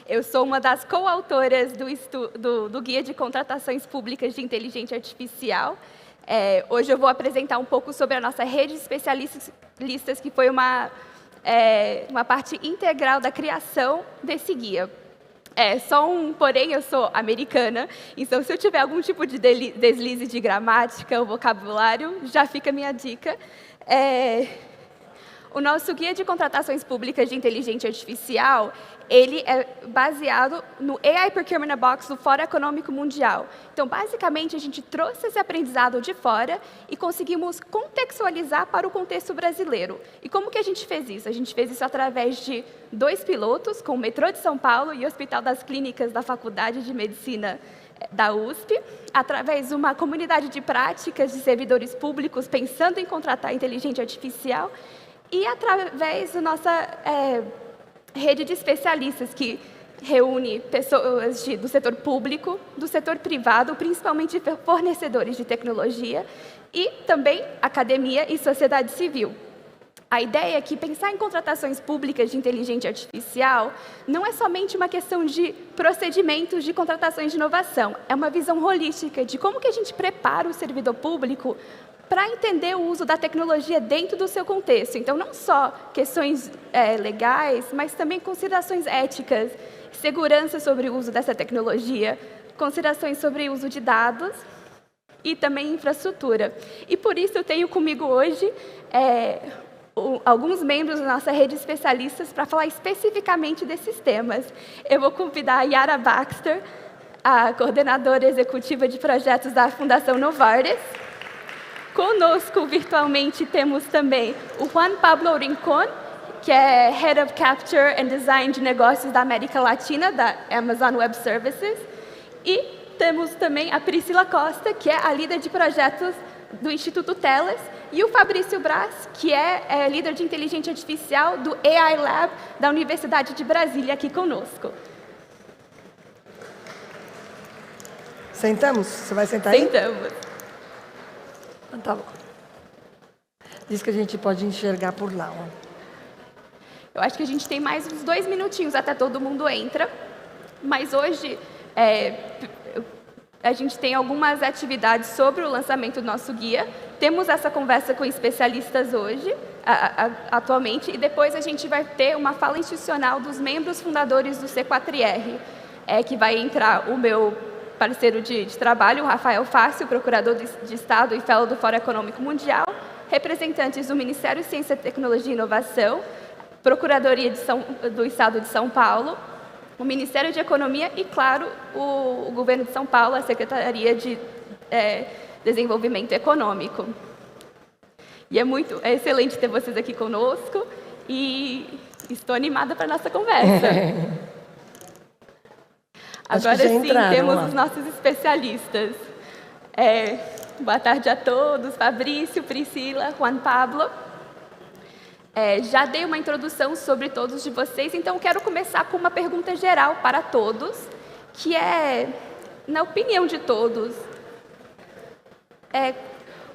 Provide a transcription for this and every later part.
Eu sou uma das coautoras do Guia de Contratações Públicas de Inteligência Artificial. Hoje eu vou apresentar um pouco sobre a nossa rede de especialistas, que foi uma parte integral da criação desse guia. Só um porém, eu sou americana, então se eu tiver algum tipo de deslize de gramática ou vocabulário, já fica a minha dica. O nosso Guia de Contratações Públicas de Inteligência Artificial, ele é baseado no AI Procurement Box do Fórum Econômico Mundial. Então, basicamente, a gente trouxe esse aprendizado de fora e conseguimos contextualizar para o contexto brasileiro. E como que a gente fez isso? A gente fez isso através de 2 pilotos, com o Metrô de São Paulo e o Hospital das Clínicas da Faculdade de Medicina da USP, através de uma comunidade de práticas de servidores públicos pensando em contratar inteligência artificial, e através da nossa rede de especialistas, que reúne pessoas do setor público, do setor privado, principalmente fornecedores de tecnologia, e também academia e sociedade civil. A ideia é que pensar em contratações públicas de inteligência artificial não é somente uma questão de procedimentos de contratações de inovação, é uma visão holística de como que a gente prepara o servidor público para entender o uso da tecnologia dentro do seu contexto. Então, não só questões legais, mas também considerações éticas, segurança sobre o uso dessa tecnologia, considerações sobre o uso de dados e também infraestrutura. E por isso eu tenho comigo hoje alguns membros da nossa rede de especialistas para falar especificamente desses temas. Eu vou convidar a Yara Baxter, a coordenadora executiva de projetos da Fundação Novartis. Conosco, virtualmente, temos também o Juan Pablo Rincón, que é Head of Capture and Design de Negócios da América Latina, da Amazon Web Services. E temos também a Priscila Costa, que é a líder de projetos do Instituto Telas, e o Fabrício Braz, que é líder de inteligência artificial do AI Lab da Universidade de Brasília, aqui conosco. Sentamos? Você vai sentar aí? Sentamos. Tá bom. Diz que a gente pode enxergar por lá. Ó. Eu acho que a gente tem mais uns 2 minutinhos até todo mundo entra, mas hoje a gente tem algumas atividades sobre o lançamento do nosso guia. Temos essa conversa com especialistas hoje, atualmente, e depois a gente vai ter uma fala institucional dos membros fundadores do C4IR, que vai entrar o meu parceiro de trabalho, o Rafael Fácio, procurador de Estado e fellow do Fórum Econômico Mundial, representantes do Ministério de Ciência, Tecnologia e Inovação, Procuradoria do Estado de São Paulo, o Ministério de Economia e, claro, o Governo de São Paulo, a Secretaria de Desenvolvimento Econômico. E é excelente ter vocês aqui conosco e estou animada para a nossa conversa. Agora sim, temos os nossos especialistas. Boa tarde a todos, Fabrício, Priscila, Juan Pablo. Já dei uma introdução sobre todos de vocês, então quero começar com uma pergunta geral para todos, que é, na opinião de todos,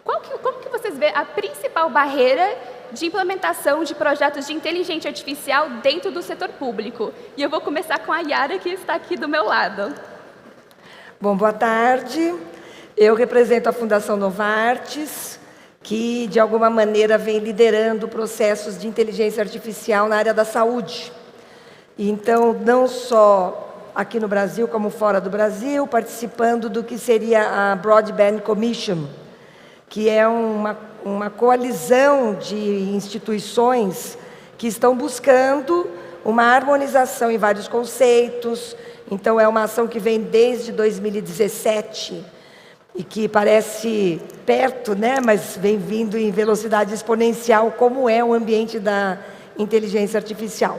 como que vocês veem a principal barreira de implementação de projetos de inteligência artificial dentro do setor público? E eu vou começar com a Yara, que está aqui do meu lado. Bom, boa tarde. Eu represento a Fundação Novartis, que, de alguma maneira, vem liderando processos de inteligência artificial na área da saúde. Então, não só aqui no Brasil, como fora do Brasil, participando do que seria a Broadband Commission, que é uma coalizão de instituições que estão buscando uma harmonização em vários conceitos. Então, é uma ação que vem desde 2017 e que parece perto, né? Mas vem vindo em velocidade exponencial, como é o ambiente da inteligência artificial.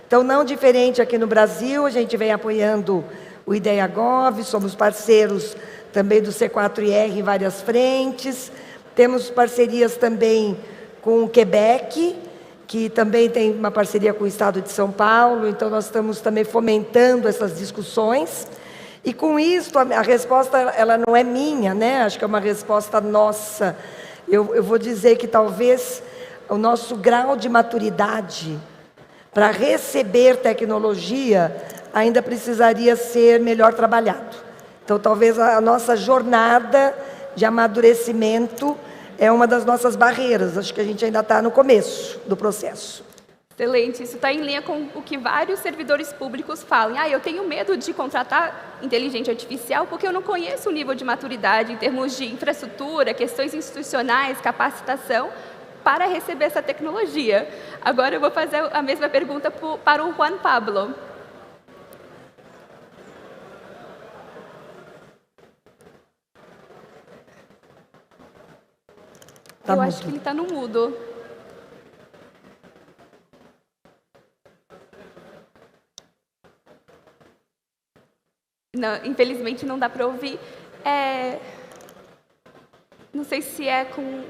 Então, não diferente aqui no Brasil, a gente vem apoiando o IDEA-Gov, somos parceiros também do C4IR em várias frentes. Temos parcerias também com o Quebec, que também tem uma parceria com o Estado de São Paulo, então nós estamos também fomentando essas discussões. E com isso, a resposta ela não é minha, né? Acho que é uma resposta nossa. Eu vou dizer que talvez o nosso grau de maturidade para receber tecnologia ainda precisaria ser melhor trabalhado. Então, talvez a nossa jornada de amadurecimento é uma das nossas barreiras. Acho que a gente ainda está no começo do processo. Excelente, isso está em linha com o que vários servidores públicos falam. Eu tenho medo de contratar inteligência artificial porque eu não conheço o nível de maturidade em termos de infraestrutura, questões institucionais, capacitação, para receber essa tecnologia. Agora eu vou fazer a mesma pergunta para o Juan Pablo. Eu acho que ele está no mudo. Não, infelizmente não dá para ouvir. Não sei se é com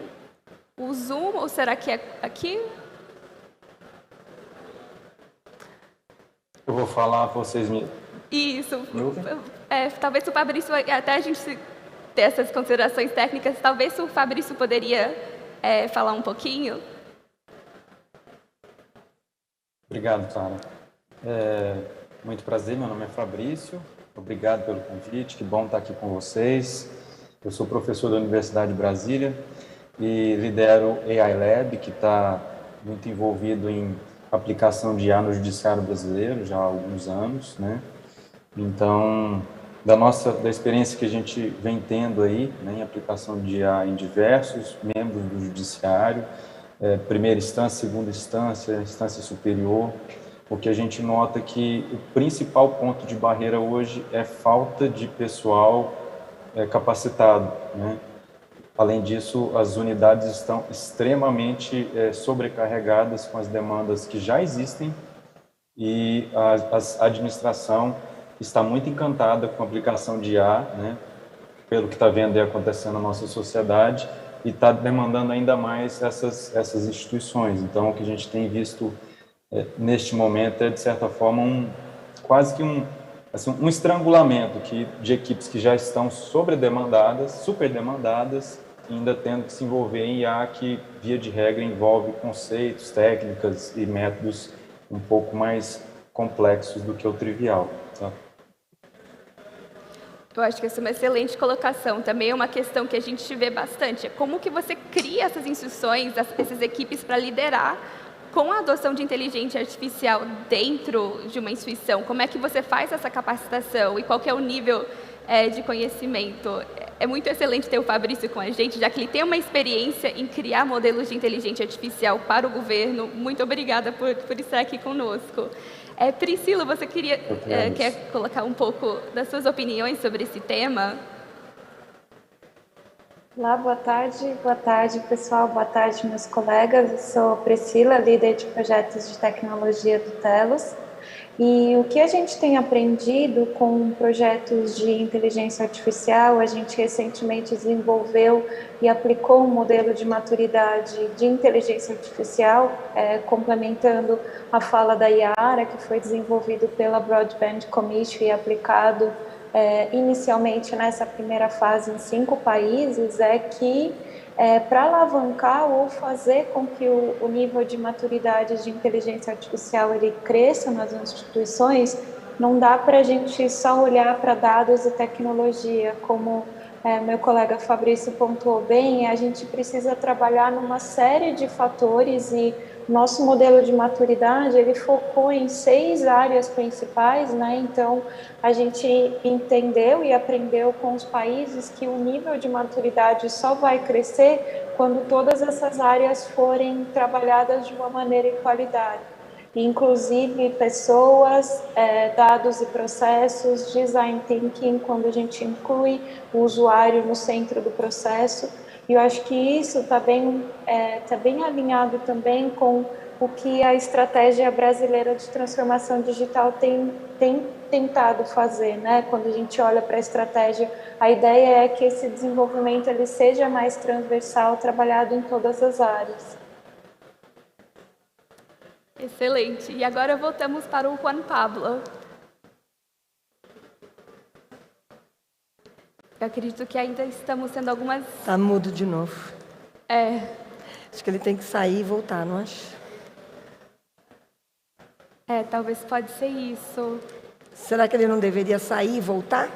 o Zoom ou será que é aqui? Eu vou falar, vocês me... Isso. Talvez o Fabrício, até a gente ter essas considerações técnicas, talvez o Fabrício poderia falar um pouquinho. Obrigado, Clara. Muito prazer, meu nome é Fabrício. Obrigado pelo convite, que bom estar aqui com vocês. Eu sou professor da Universidade de Brasília e lidero o AI Lab, que está muito envolvido em aplicação de IA no judiciário brasileiro já há alguns anos, né? Então, da experiência que a gente vem tendo aí, né, em aplicação de IA em diversos membros do judiciário, primeira instância, segunda instância, instância superior, o que a gente nota que o principal ponto de barreira hoje é falta de pessoal capacitado, né? Além disso, as unidades estão extremamente sobrecarregadas com as demandas que já existem e a administração está muito encantada com a aplicação de IA, né? Pelo que está vendo e acontecendo na nossa sociedade, e está demandando ainda mais essas instituições. Então, o que a gente tem visto neste momento é, de certa forma, quase que um estrangulamento de equipes que já estão superdemandadas, ainda tendo que se envolver em IA que, via de regra, envolve conceitos, técnicas e métodos um pouco mais complexos do que o trivial. Tá? Eu acho que essa é uma excelente colocação. Também é uma questão que a gente vê bastante. Como que você cria essas instituições, essas equipes para liderar com a adoção de inteligência artificial dentro de uma instituição? Como é que você faz essa capacitação e qual que é o nível de conhecimento? É muito excelente ter o Fabrício com a gente, já que ele tem uma experiência em criar modelos de inteligência artificial para o governo. Muito obrigada por estar aqui conosco. Priscila, você quer colocar um pouco das suas opiniões sobre esse tema? Olá, boa tarde pessoal, boa tarde meus colegas. Eu sou Priscila, líder de projetos de tecnologia do Telos. E o que a gente tem aprendido com projetos de inteligência artificial, a gente recentemente desenvolveu e aplicou um modelo de maturidade de inteligência artificial, complementando a fala da Yara, que foi desenvolvido pela Broadband Commission e aplicado inicialmente nessa primeira fase em 5 países, que para alavancar ou fazer com que o nível de maturidade de inteligência artificial ele cresça nas instituições, não dá para a gente só olhar para dados e tecnologia, como meu colega Fabrício pontuou bem, a gente precisa trabalhar numa série de fatores e nosso modelo de maturidade, ele focou em 6 áreas principais, né? Então, a gente entendeu e aprendeu com os países que o nível de maturidade só vai crescer quando todas essas áreas forem trabalhadas de uma maneira em qualidade. Inclusive pessoas, dados e processos, design thinking, quando a gente inclui o usuário no centro do processo. E eu acho que isso está bem alinhado também com o que a estratégia brasileira de transformação digital tem tentado fazer, né? Quando a gente olha para a estratégia, a ideia é que esse desenvolvimento ele seja mais transversal, trabalhado em todas as áreas. Excelente. E agora voltamos para o Juan Pablo. Eu acredito que ainda estamos tendo algumas... Está mudo de novo. Acho que ele tem que sair e voltar, não acho? Talvez pode ser isso. Será que ele não deveria sair e voltar?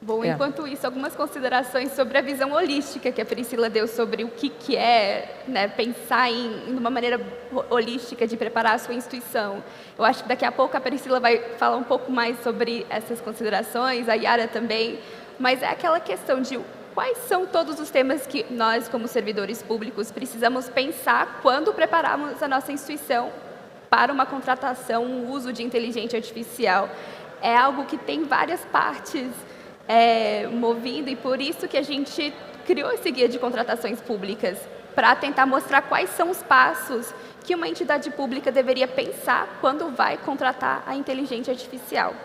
Bom, enquanto isso, algumas considerações sobre a visão holística que a Priscila deu sobre o que é, né, pensar em uma maneira holística de preparar a sua instituição. Eu acho que daqui a pouco a Priscila vai falar um pouco mais sobre essas considerações, a Yara também, mas é aquela questão de quais são todos os temas que nós, como servidores públicos, precisamos pensar quando prepararmos a nossa instituição para uma contratação, um uso de inteligência artificial. É algo que tem várias partes movido, e por isso que a gente criou esse guia de contratações públicas, para tentar mostrar quais são os passos que uma entidade pública deveria pensar quando vai contratar a inteligência artificial.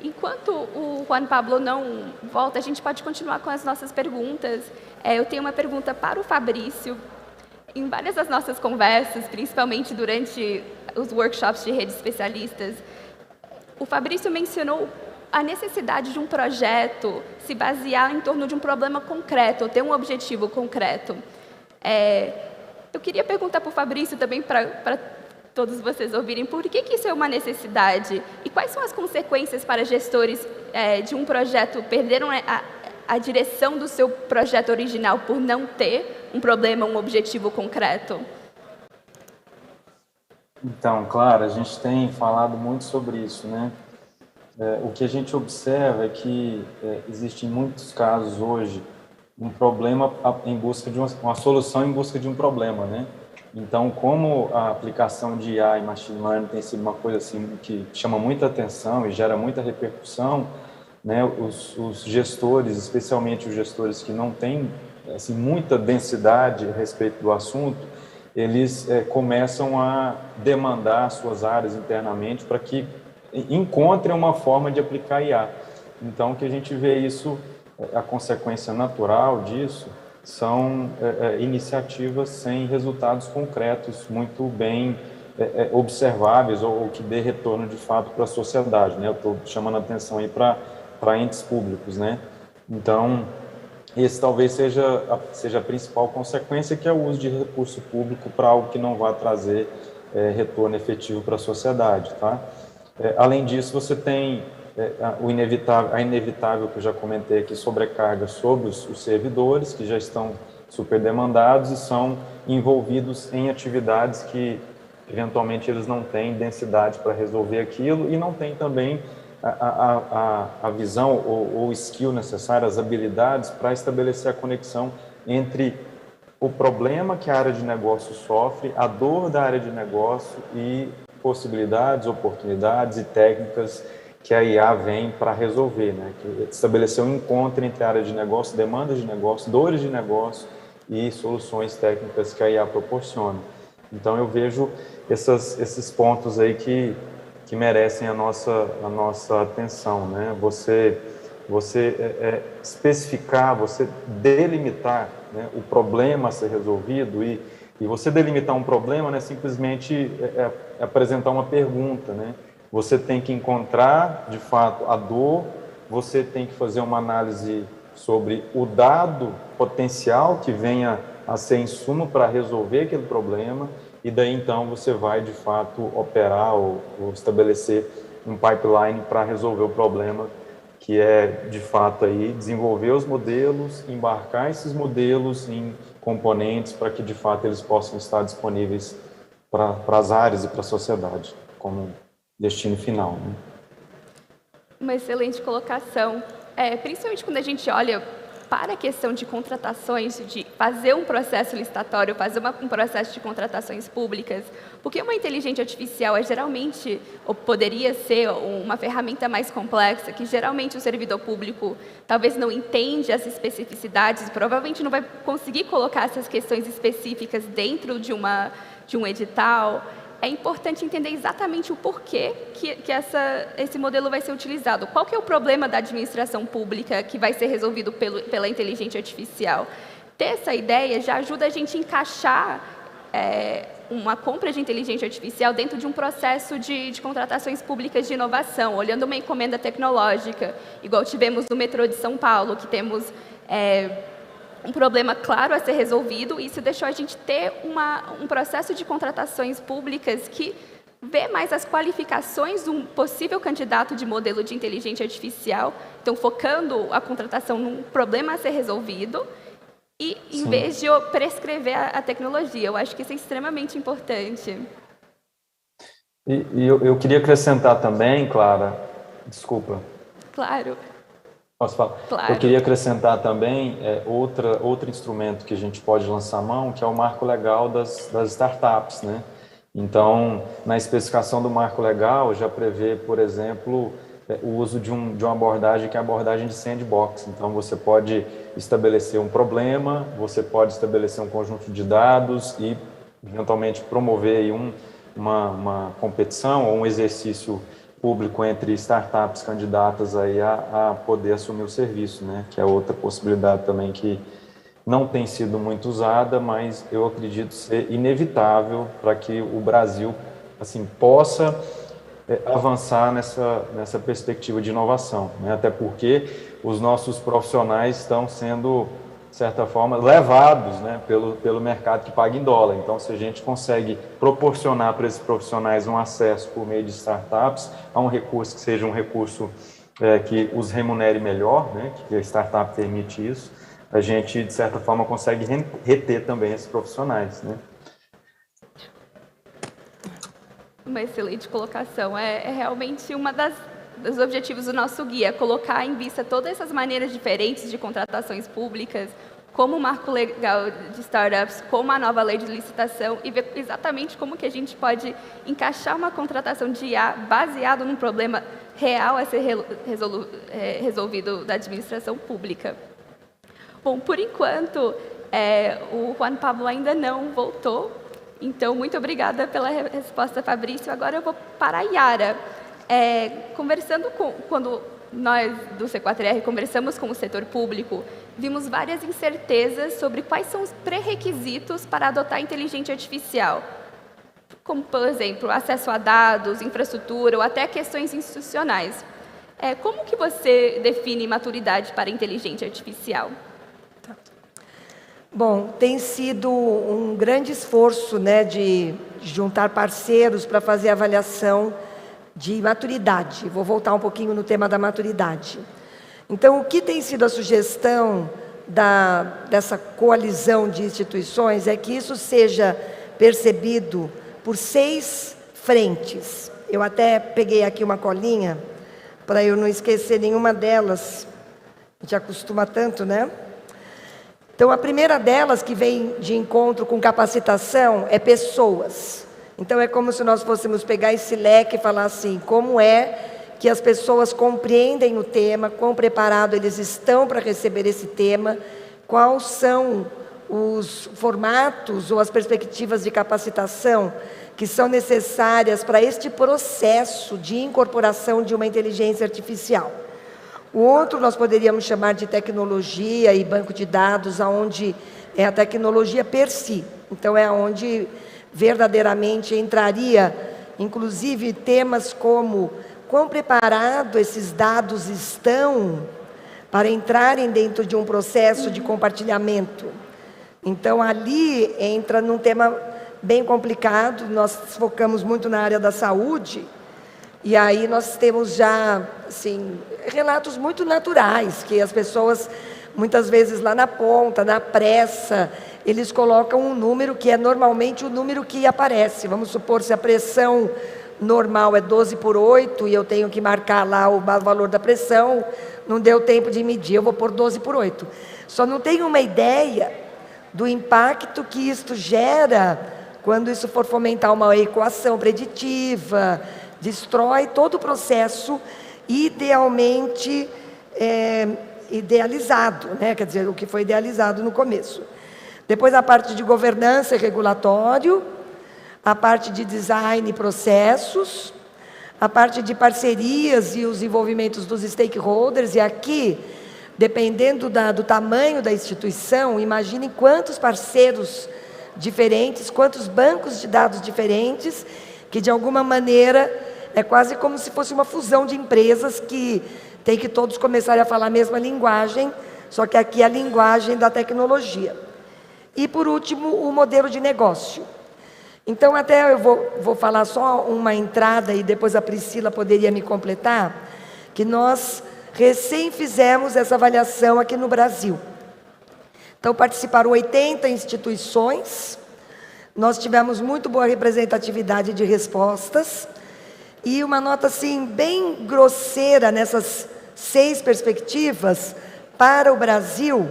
Enquanto o Juan Pablo não volta, a gente pode continuar com as nossas perguntas. Eu tenho uma pergunta para o Fabrício. Em várias das nossas conversas, principalmente durante os workshops de redes especialistas, o Fabrício mencionou a necessidade de um projeto se basear em torno de um problema concreto, ou ter um objetivo concreto. Eu queria perguntar para o Fabrício também, para todos vocês ouvirem, por que isso é uma necessidade? E quais são as consequências para gestores de um projeto perderam a direção do seu projeto original por não ter um problema, um objetivo concreto? Então, claro, a gente tem falado muito sobre isso, né? O que a gente observa é que existe em muitos casos hoje um problema em busca de uma solução em busca de um problema, né? Então, como a aplicação de IA e Machine Learning tem sido uma coisa assim que chama muita atenção e gera muita repercussão, né? Os gestores, especialmente os gestores que não têm assim, muita densidade a respeito do assunto, eles começam a demandar suas áreas internamente para que encontrem uma forma de aplicar IA. Então, que a gente vê isso, a consequência natural disso são iniciativas sem resultados concretos, muito bem observáveis ou que dê retorno de fato para a sociedade, né? Eu estou chamando a atenção aí para entes públicos, né? Então, esse talvez seja a principal consequência, que é o uso de recurso público para algo que não vai trazer retorno efetivo para a sociedade, tá? Além disso, você tem a inevitável que eu já comentei aqui, sobrecarga sobre os servidores, que já estão super demandados e são envolvidos em atividades que, eventualmente, eles não têm densidade para resolver aquilo e não têm também a visão ou o skill necessário, as habilidades para estabelecer a conexão entre o problema que a área de negócio sofre, a dor da área de negócio e possibilidades, oportunidades e técnicas que a IA vem para resolver, né? Que estabelecer um encontro entre a área de negócio, demandas de negócio, dores de negócio e soluções técnicas que a IA proporciona. Então, eu vejo esses pontos aí que merecem a nossa atenção, né? Você especificar, você delimitar, né, o problema a ser resolvido e você delimitar um problema não é simplesmente apresentar uma pergunta, né? Você tem que encontrar, de fato, a dor, você tem que fazer uma análise sobre o dado potencial que venha a ser insumo para resolver aquele problema e daí, então, você vai, de fato, operar ou estabelecer um pipeline para resolver o problema, que é, de fato, aí, desenvolver os modelos, embarcar esses modelos em componentes para que, de fato, eles possam estar disponíveis para as áreas e para a sociedade, como destino final, né? Uma excelente colocação. Principalmente quando a gente olha para a questão de contratações, de fazer um processo licitatório, fazer um processo de contratações públicas, porque uma inteligência artificial geralmente, ou poderia ser uma ferramenta mais complexa, que geralmente o servidor público talvez não entende as especificidades, provavelmente não vai conseguir colocar essas questões específicas dentro de um edital. É importante entender exatamente o porquê que esse modelo vai ser utilizado. Qual que é o problema da administração pública que vai ser resolvido pela inteligência artificial? Ter essa ideia já ajuda a gente a encaixar uma compra de inteligência artificial dentro de um processo de contratações públicas de inovação, olhando uma encomenda tecnológica, igual tivemos no metrô de São Paulo, que temos um problema claro a ser resolvido, e isso deixou a gente ter um processo de contratações públicas que vê mais as qualificações de um possível candidato de modelo de inteligência artificial, então focando a contratação num problema a ser resolvido, e em Sim. vez de prescrever a tecnologia. Eu acho que isso é extremamente importante. E eu queria acrescentar também, Clara, desculpa, Claro, posso falar? claro. Eu queria acrescentar também outro instrumento que a gente pode lançar mão, que é o marco legal das startups, né? Então, na especificação do marco legal, já prevê, por exemplo, o uso de uma abordagem que é a abordagem de sandbox. Então, você pode estabelecer um problema, você pode estabelecer um conjunto de dados e, eventualmente, promover aí uma competição ou um exercício público entre startups candidatas aí a poder assumir o serviço, né? Que é outra possibilidade também que não tem sido muito usada, mas eu acredito ser inevitável para que o Brasil assim possa avançar nessa perspectiva de inovação, né? Até porque os nossos profissionais estão sendo, de certa forma, levados, né, pelo mercado que paga em dólar. Então, se a gente consegue proporcionar para esses profissionais um acesso por meio de startups a um recurso que seja um recurso que os remunere melhor, né, que a startup permite isso, a gente, de certa forma, consegue reter também esses profissionais, né? Uma excelente colocação. É realmente uma dos objetivos do nosso guia, colocar em vista todas essas maneiras diferentes de contratações públicas, como o marco legal de startups, como a nova lei de licitação, e ver exatamente como que a gente pode encaixar uma contratação de IA baseado num problema real a ser resolvido da administração pública. Bom, por enquanto, o Juan Pablo ainda não voltou, então muito obrigada pela resposta, Fabrício. Agora eu vou para a Yara. Quando nós do C4R conversamos com o setor público, vimos várias incertezas sobre quais são os pré-requisitos para adotar a inteligência artificial, como, por exemplo, acesso a dados, infraestrutura ou até questões institucionais. Como que você define maturidade para a inteligência artificial? Bom, tem sido um grande esforço, né, de juntar parceiros para fazer a avaliação de maturidade. Vou voltar um pouquinho no tema da maturidade. Então, o que tem sido a sugestão dessa coalizão de instituições é que isso seja percebido por 6 frentes. Eu até peguei aqui uma colinha para eu não esquecer nenhuma delas. A gente acostuma tanto, né? Então, a primeira delas, que vem de encontro com capacitação, é pessoas. Então, é como se nós fôssemos pegar esse leque e falar assim, como é que as pessoas compreendem o tema, quão preparado eles estão para receber esse tema, quais são os formatos ou as perspectivas de capacitação que são necessárias para este processo de incorporação de uma inteligência artificial. O outro nós poderíamos chamar de tecnologia e banco de dados, onde é a tecnologia per si. Então, é onde verdadeiramente entraria, inclusive, temas como quão preparado esses dados estão para entrarem dentro de um processo de compartilhamento. Então, ali entra num tema bem complicado, nós focamos muito na área da saúde, e aí nós temos já, assim, relatos muito naturais, que as pessoas, muitas vezes lá na ponta, na pressa, eles colocam um número que é normalmente o número que aparece. Vamos supor, se a pressão normal é 12/8 e eu tenho que marcar lá o valor da pressão, não deu tempo de medir, eu vou pôr 12/8. Só não tenho uma ideia do impacto que isto gera quando isso for fomentar uma equação preditiva, destrói todo o processo idealmente idealizado, né? Quer dizer, o que foi idealizado no começo. Depois a parte de governança e regulatório, a parte de design e processos, a parte de parcerias e os envolvimentos dos stakeholders, e aqui, dependendo do tamanho da instituição, imaginem quantos parceiros diferentes, quantos bancos de dados diferentes, que de alguma maneira é quase como se fosse uma fusão de empresas que tem que todos começarem a falar a mesma linguagem só que aqui é a linguagem da tecnologia. E, por último, o modelo de negócio. Então, até eu vou falar só uma entrada e depois a Priscila poderia me completar, que nós recém fizemos essa avaliação aqui no Brasil. Então, participaram 80 instituições, nós tivemos muito boa representatividade de respostas, e uma nota, assim, bem grosseira nessas 6 perspectivas, para o Brasil,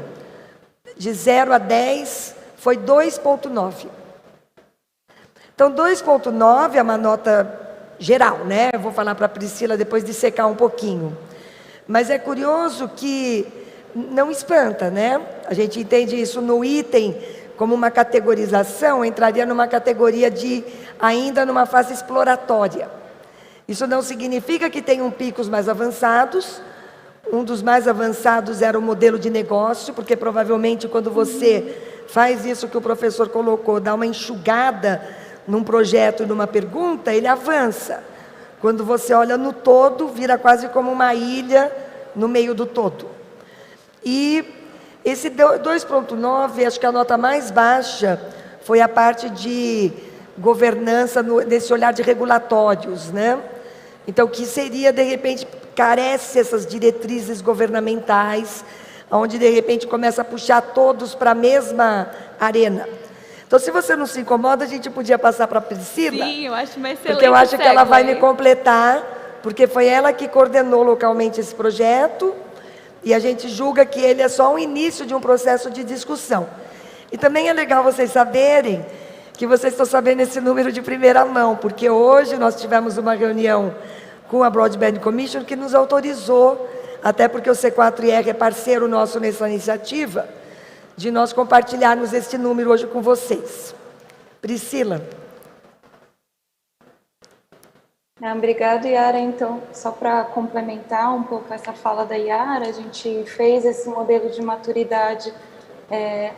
de 0 a 10, foi 2,9. Então, 2,9 é uma nota geral, né? Eu vou falar para a Priscila depois de secar um pouquinho. Mas é curioso que não espanta, né? A gente entende isso no item como uma categorização, entraria numa categoria de ainda numa fase exploratória. Isso não significa que tenham picos mais avançados. Um dos mais avançados era o modelo de negócio, porque provavelmente quando você faz isso que o professor colocou, dá uma enxugada num projeto, numa pergunta, ele avança. Quando você olha no todo, vira quase como uma ilha no meio do todo. E esse 2,9, acho que a nota mais baixa foi a parte de governança, nesse olhar de regulatórios, né? Então, que seria, de repente, carece essas diretrizes governamentais, onde, de repente, começa a puxar todos para a mesma arena. Então, se você não se incomoda, a gente podia passar para a Priscila. Sim, eu acho uma excelente porque eu acho que ela vai me segue. completar, porque foi ela que coordenou localmente esse projeto, e a gente julga que ele é só o início de um processo de discussão. E também é legal vocês saberem que vocês estão sabendo esse número de primeira mão, porque hoje nós tivemos uma reunião com a Broadband Commission que nos autorizou, até porque o C4IR é parceiro nosso nessa iniciativa, de nós compartilharmos este número hoje com vocês. Priscila. Obrigada, Yara. Então, só para complementar um pouco essa fala da Yara, a gente fez esse modelo de maturidade.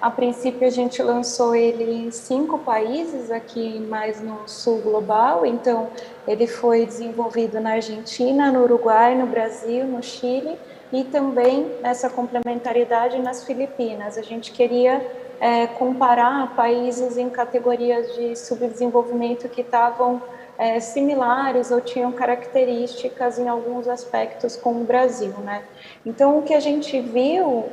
A princípio, a gente lançou ele em 5 países, aqui mais no sul global. Então, ele foi desenvolvido na Argentina, no Uruguai, no Brasil, no Chile e também nessa complementaridade nas Filipinas. A gente queria comparar países em categorias de subdesenvolvimento que estavam similares ou tinham características em alguns aspectos com o Brasil, né? Então, o que a gente viu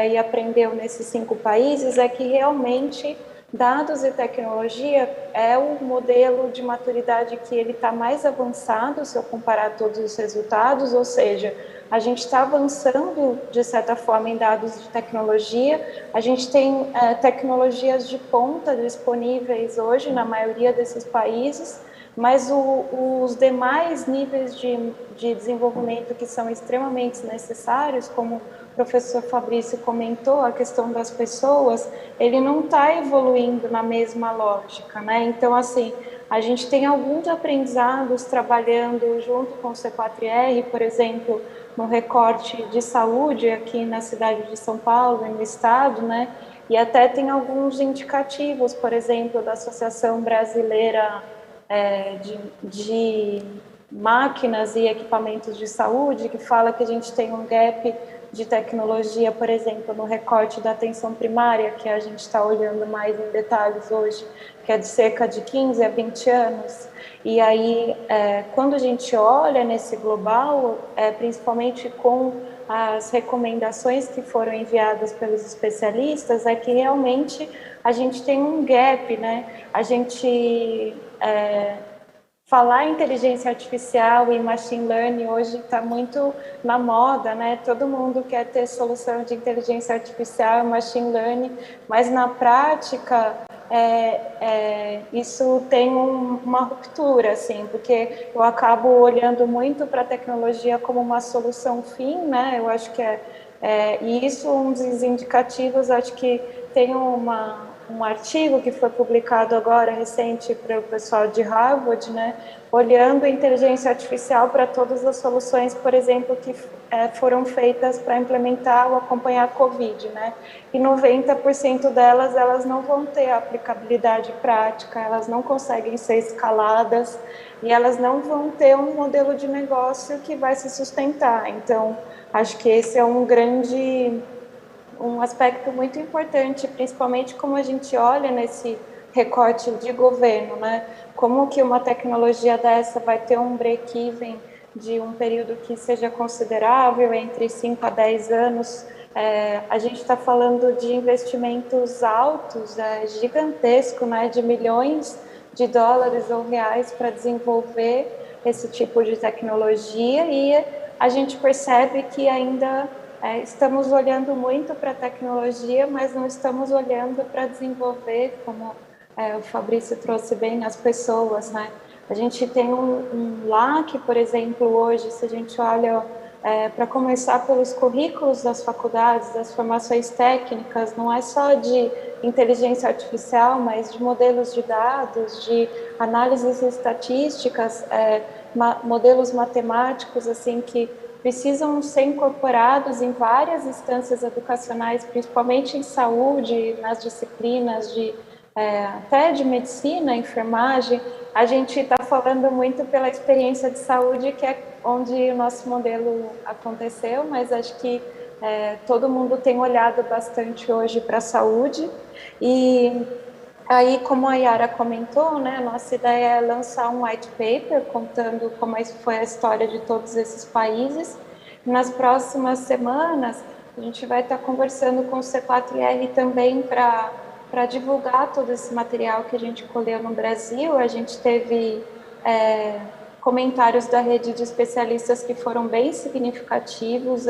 e aprendeu nesses 5 países é que realmente dados e tecnologia é o modelo de maturidade que ele está mais avançado se eu comparar todos os resultados, ou seja, a gente está avançando de certa forma em dados de tecnologia, a gente tem tecnologias de ponta disponíveis hoje na maioria desses países, mas os demais níveis de desenvolvimento que são extremamente necessários, como o professor Fabrício comentou, a questão das pessoas, ele não está evoluindo na mesma lógica, né? Então, assim, a gente tem alguns aprendizados trabalhando junto com o C4IR, por exemplo, no recorte de saúde aqui na cidade de São Paulo, no estado, né? E até tem alguns indicativos, por exemplo, da Associação Brasileira de máquinas e equipamentos de saúde, que fala que a gente tem um gap de tecnologia, por exemplo, no recorte da atenção primária, que a gente está olhando mais em detalhes hoje, que é de cerca de 15 a 20 anos. E aí, quando a gente olha nesse global, principalmente com as recomendações que foram enviadas pelos especialistas, é que realmente a gente tem um gap, né? A gente falar em inteligência artificial e machine learning hoje está muito na moda, né? Todo mundo quer ter solução de inteligência artificial e machine learning, mas na prática isso tem uma ruptura, assim, porque eu acabo olhando muito para a tecnologia como uma solução fim, né? Eu acho que e isso um dos indicativos, acho que tem um artigo que foi publicado agora, recente, para o pessoal de Harvard, né, olhando a inteligência artificial para todas as soluções, por exemplo, que foram feitas para implementar ou acompanhar a Covid, né, e 90% delas, elas não vão ter aplicabilidade prática, elas não conseguem ser escaladas e elas não vão ter um modelo de negócio que vai se sustentar. Então, acho que esse é um grande um aspecto muito importante, principalmente como a gente olha nesse recorte de governo, né? Como que uma tecnologia dessa vai ter um break-even de um período que seja considerável, entre 5 a 10 anos. A gente está falando de investimentos altos, gigantesco, né, de milhões de dólares ou reais para desenvolver esse tipo de tecnologia, e a gente percebe que ainda estamos olhando muito para a tecnologia, mas não estamos olhando para desenvolver, como o Fabrício trouxe bem, as pessoas, né? A gente tem um LAC, por exemplo, hoje, se a gente olha para começar pelos currículos das faculdades, das formações técnicas, não é só de inteligência artificial, mas de modelos de dados, de análises estatísticas, modelos matemáticos, assim, que precisam ser incorporados em várias instâncias educacionais, principalmente em saúde, nas disciplinas de até de medicina, enfermagem. A gente está falando muito pela experiência de saúde, que é onde o nosso modelo aconteceu, mas acho que todo mundo tem olhado bastante hoje para a saúde. E aí, como a Yara comentou, né, a nossa ideia é lançar um white paper contando como foi a história de todos esses países. Nas próximas semanas, a gente vai estar conversando com o C4IR também para divulgar todo esse material que a gente colheu no Brasil. A gente teve comentários da rede de especialistas que foram bem significativos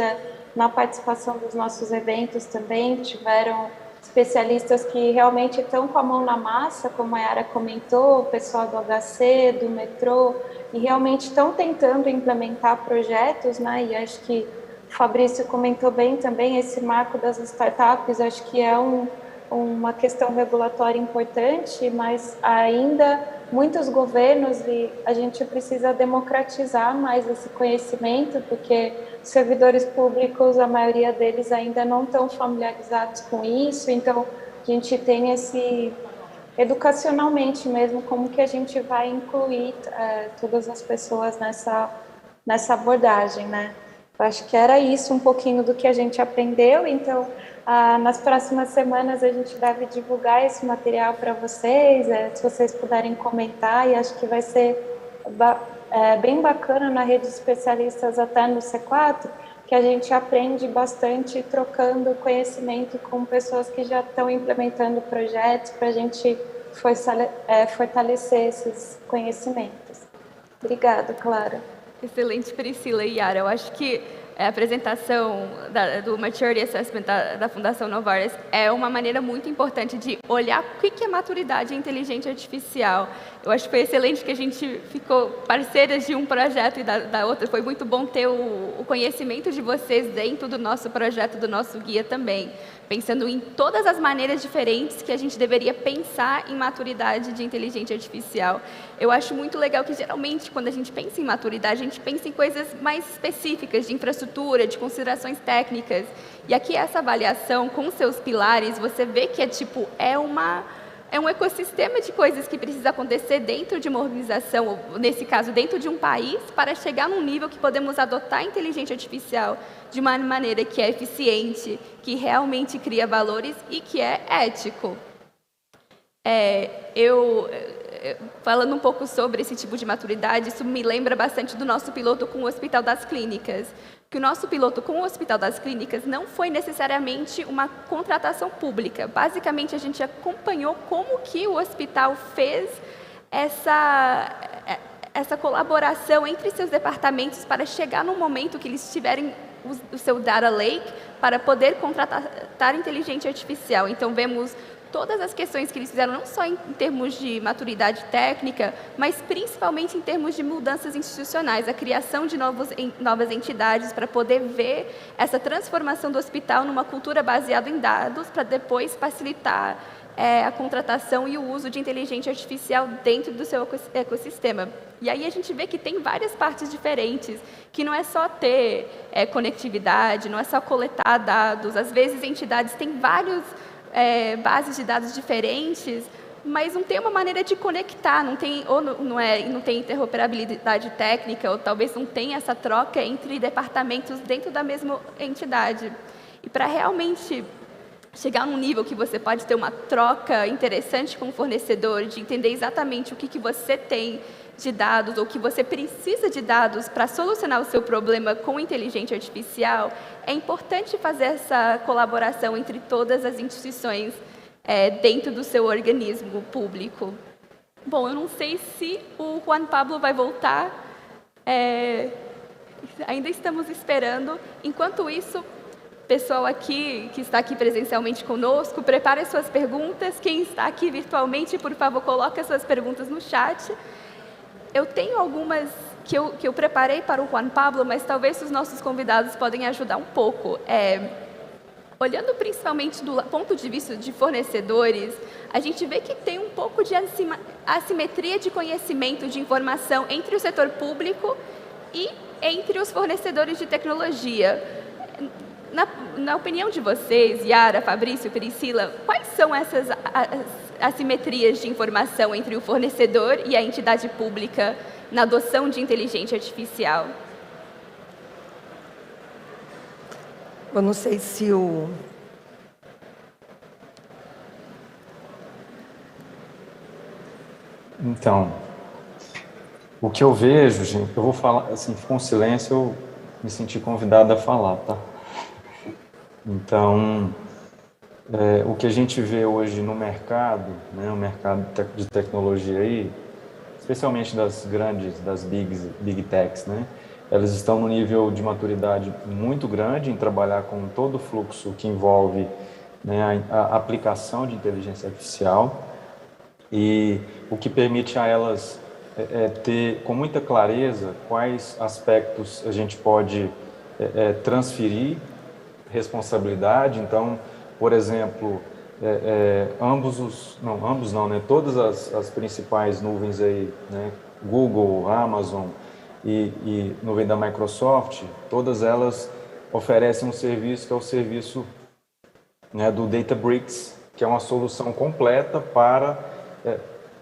na participação dos nossos eventos também. Tiveram especialistas que realmente estão com a mão na massa, como a Yara comentou, o pessoal do HC, do metrô, e realmente estão tentando implementar projetos, né? E acho que o Fabrício comentou bem também, esse marco das startups, acho que é uma questão regulatória importante, mas ainda muitos governos, e a gente precisa democratizar mais esse conhecimento, porque os servidores públicos, a maioria deles ainda não estão familiarizados com isso, então a gente tem educacionalmente mesmo, como que a gente vai incluir todas as pessoas nessa abordagem, né? Eu acho que era isso um pouquinho do que a gente aprendeu, então nas próximas semanas a gente deve divulgar esse material para vocês, se vocês puderem comentar, e acho que vai ser bem bacana na rede de especialistas até no C4, que a gente aprende bastante trocando conhecimento com pessoas que já estão implementando projetos para a gente fortalecer esses conhecimentos. Obrigada, Clara. Excelente, Priscila e Yara. Eu acho que a apresentação do Maturity Assessment da Fundação Novartis é uma maneira muito importante de olhar o que é maturidade inteligente artificial. Eu acho que foi excelente que a gente ficou parceiras de um projeto e da outra. Foi muito bom ter o conhecimento de vocês dentro do nosso projeto, do nosso guia também, pensando em todas as maneiras diferentes que a gente deveria pensar em maturidade de inteligência artificial. Eu acho muito legal que, geralmente, quando a gente pensa em maturidade, a gente pensa em coisas mais específicas, de infraestrutura, de considerações técnicas. E aqui, essa avaliação, com seus pilares, você vê que é um ecossistema de coisas que precisa acontecer dentro de uma organização, ou, nesse caso, dentro de um país, para chegar num nível que podemos adotar a inteligência artificial de uma maneira que é eficiente, que realmente cria valores e que é ético. Falando um pouco sobre esse tipo de maturidade, isso me lembra bastante do nosso piloto com o Hospital das Clínicas. Que o nosso piloto com o Hospital das Clínicas não foi necessariamente uma contratação pública. Basicamente, a gente acompanhou como que o hospital fez essa colaboração entre seus departamentos para chegar no momento que eles tiverem o seu data lake para poder contratar inteligência artificial. Então, vemos todas as questões que eles fizeram, não só em termos de maturidade técnica, mas principalmente em termos de mudanças institucionais, a criação de novas entidades para poder ver essa transformação do hospital numa cultura baseada em dados, para depois facilitar a contratação e o uso de inteligência artificial dentro do seu ecossistema. E aí a gente vê que tem várias partes diferentes, que não é só ter conectividade, não é só coletar dados, às vezes entidades têm vários bases de dados diferentes, mas não tem uma maneira de conectar, não tem interoperabilidade técnica, ou talvez não tenha essa troca entre departamentos dentro da mesma entidade. E para realmente chegar num nível que você pode ter uma troca interessante com o fornecedor, de entender exatamente o que você tem de dados ou que você precisa de dados para solucionar o seu problema com inteligência artificial, é importante fazer essa colaboração entre todas as instituições dentro do seu organismo público. Bom, eu não sei se o Juan Pablo vai voltar, ainda estamos esperando. Enquanto isso, pessoal aqui que está aqui presencialmente conosco, prepare as suas perguntas. Quem está aqui virtualmente, por favor, coloque as suas perguntas no chat. Eu tenho algumas que eu preparei para o Juan Pablo, mas talvez os nossos convidados podem ajudar um pouco. Olhando principalmente do ponto de vista de fornecedores, a gente vê que tem um pouco de assimetria de conhecimento, de informação entre o setor público e entre os fornecedores de tecnologia. Na opinião de vocês, Yara, Fabrício, Priscila, quais são essas assimetrias de informação entre o fornecedor e a entidade pública na adoção de inteligência artificial? Eu não sei se o... Então, o que eu vejo, gente, eu vou falar, assim, com silêncio, eu me senti convidado a falar, tá? Então, o que a gente vê hoje no mercado, né, o mercado de tecnologia aí, especialmente das grandes, das big techs, né, elas estão no nível de maturidade muito grande em trabalhar com todo o fluxo que envolve, né, a aplicação de inteligência artificial, e o que permite a elas ter com muita clareza quais aspectos a gente pode transferir responsabilidade. Então, por exemplo, todas as principais nuvens aí, né, Google, Amazon e nuvem da Microsoft, todas elas oferecem um serviço que é o serviço, né, do Databricks, que é uma solução completa para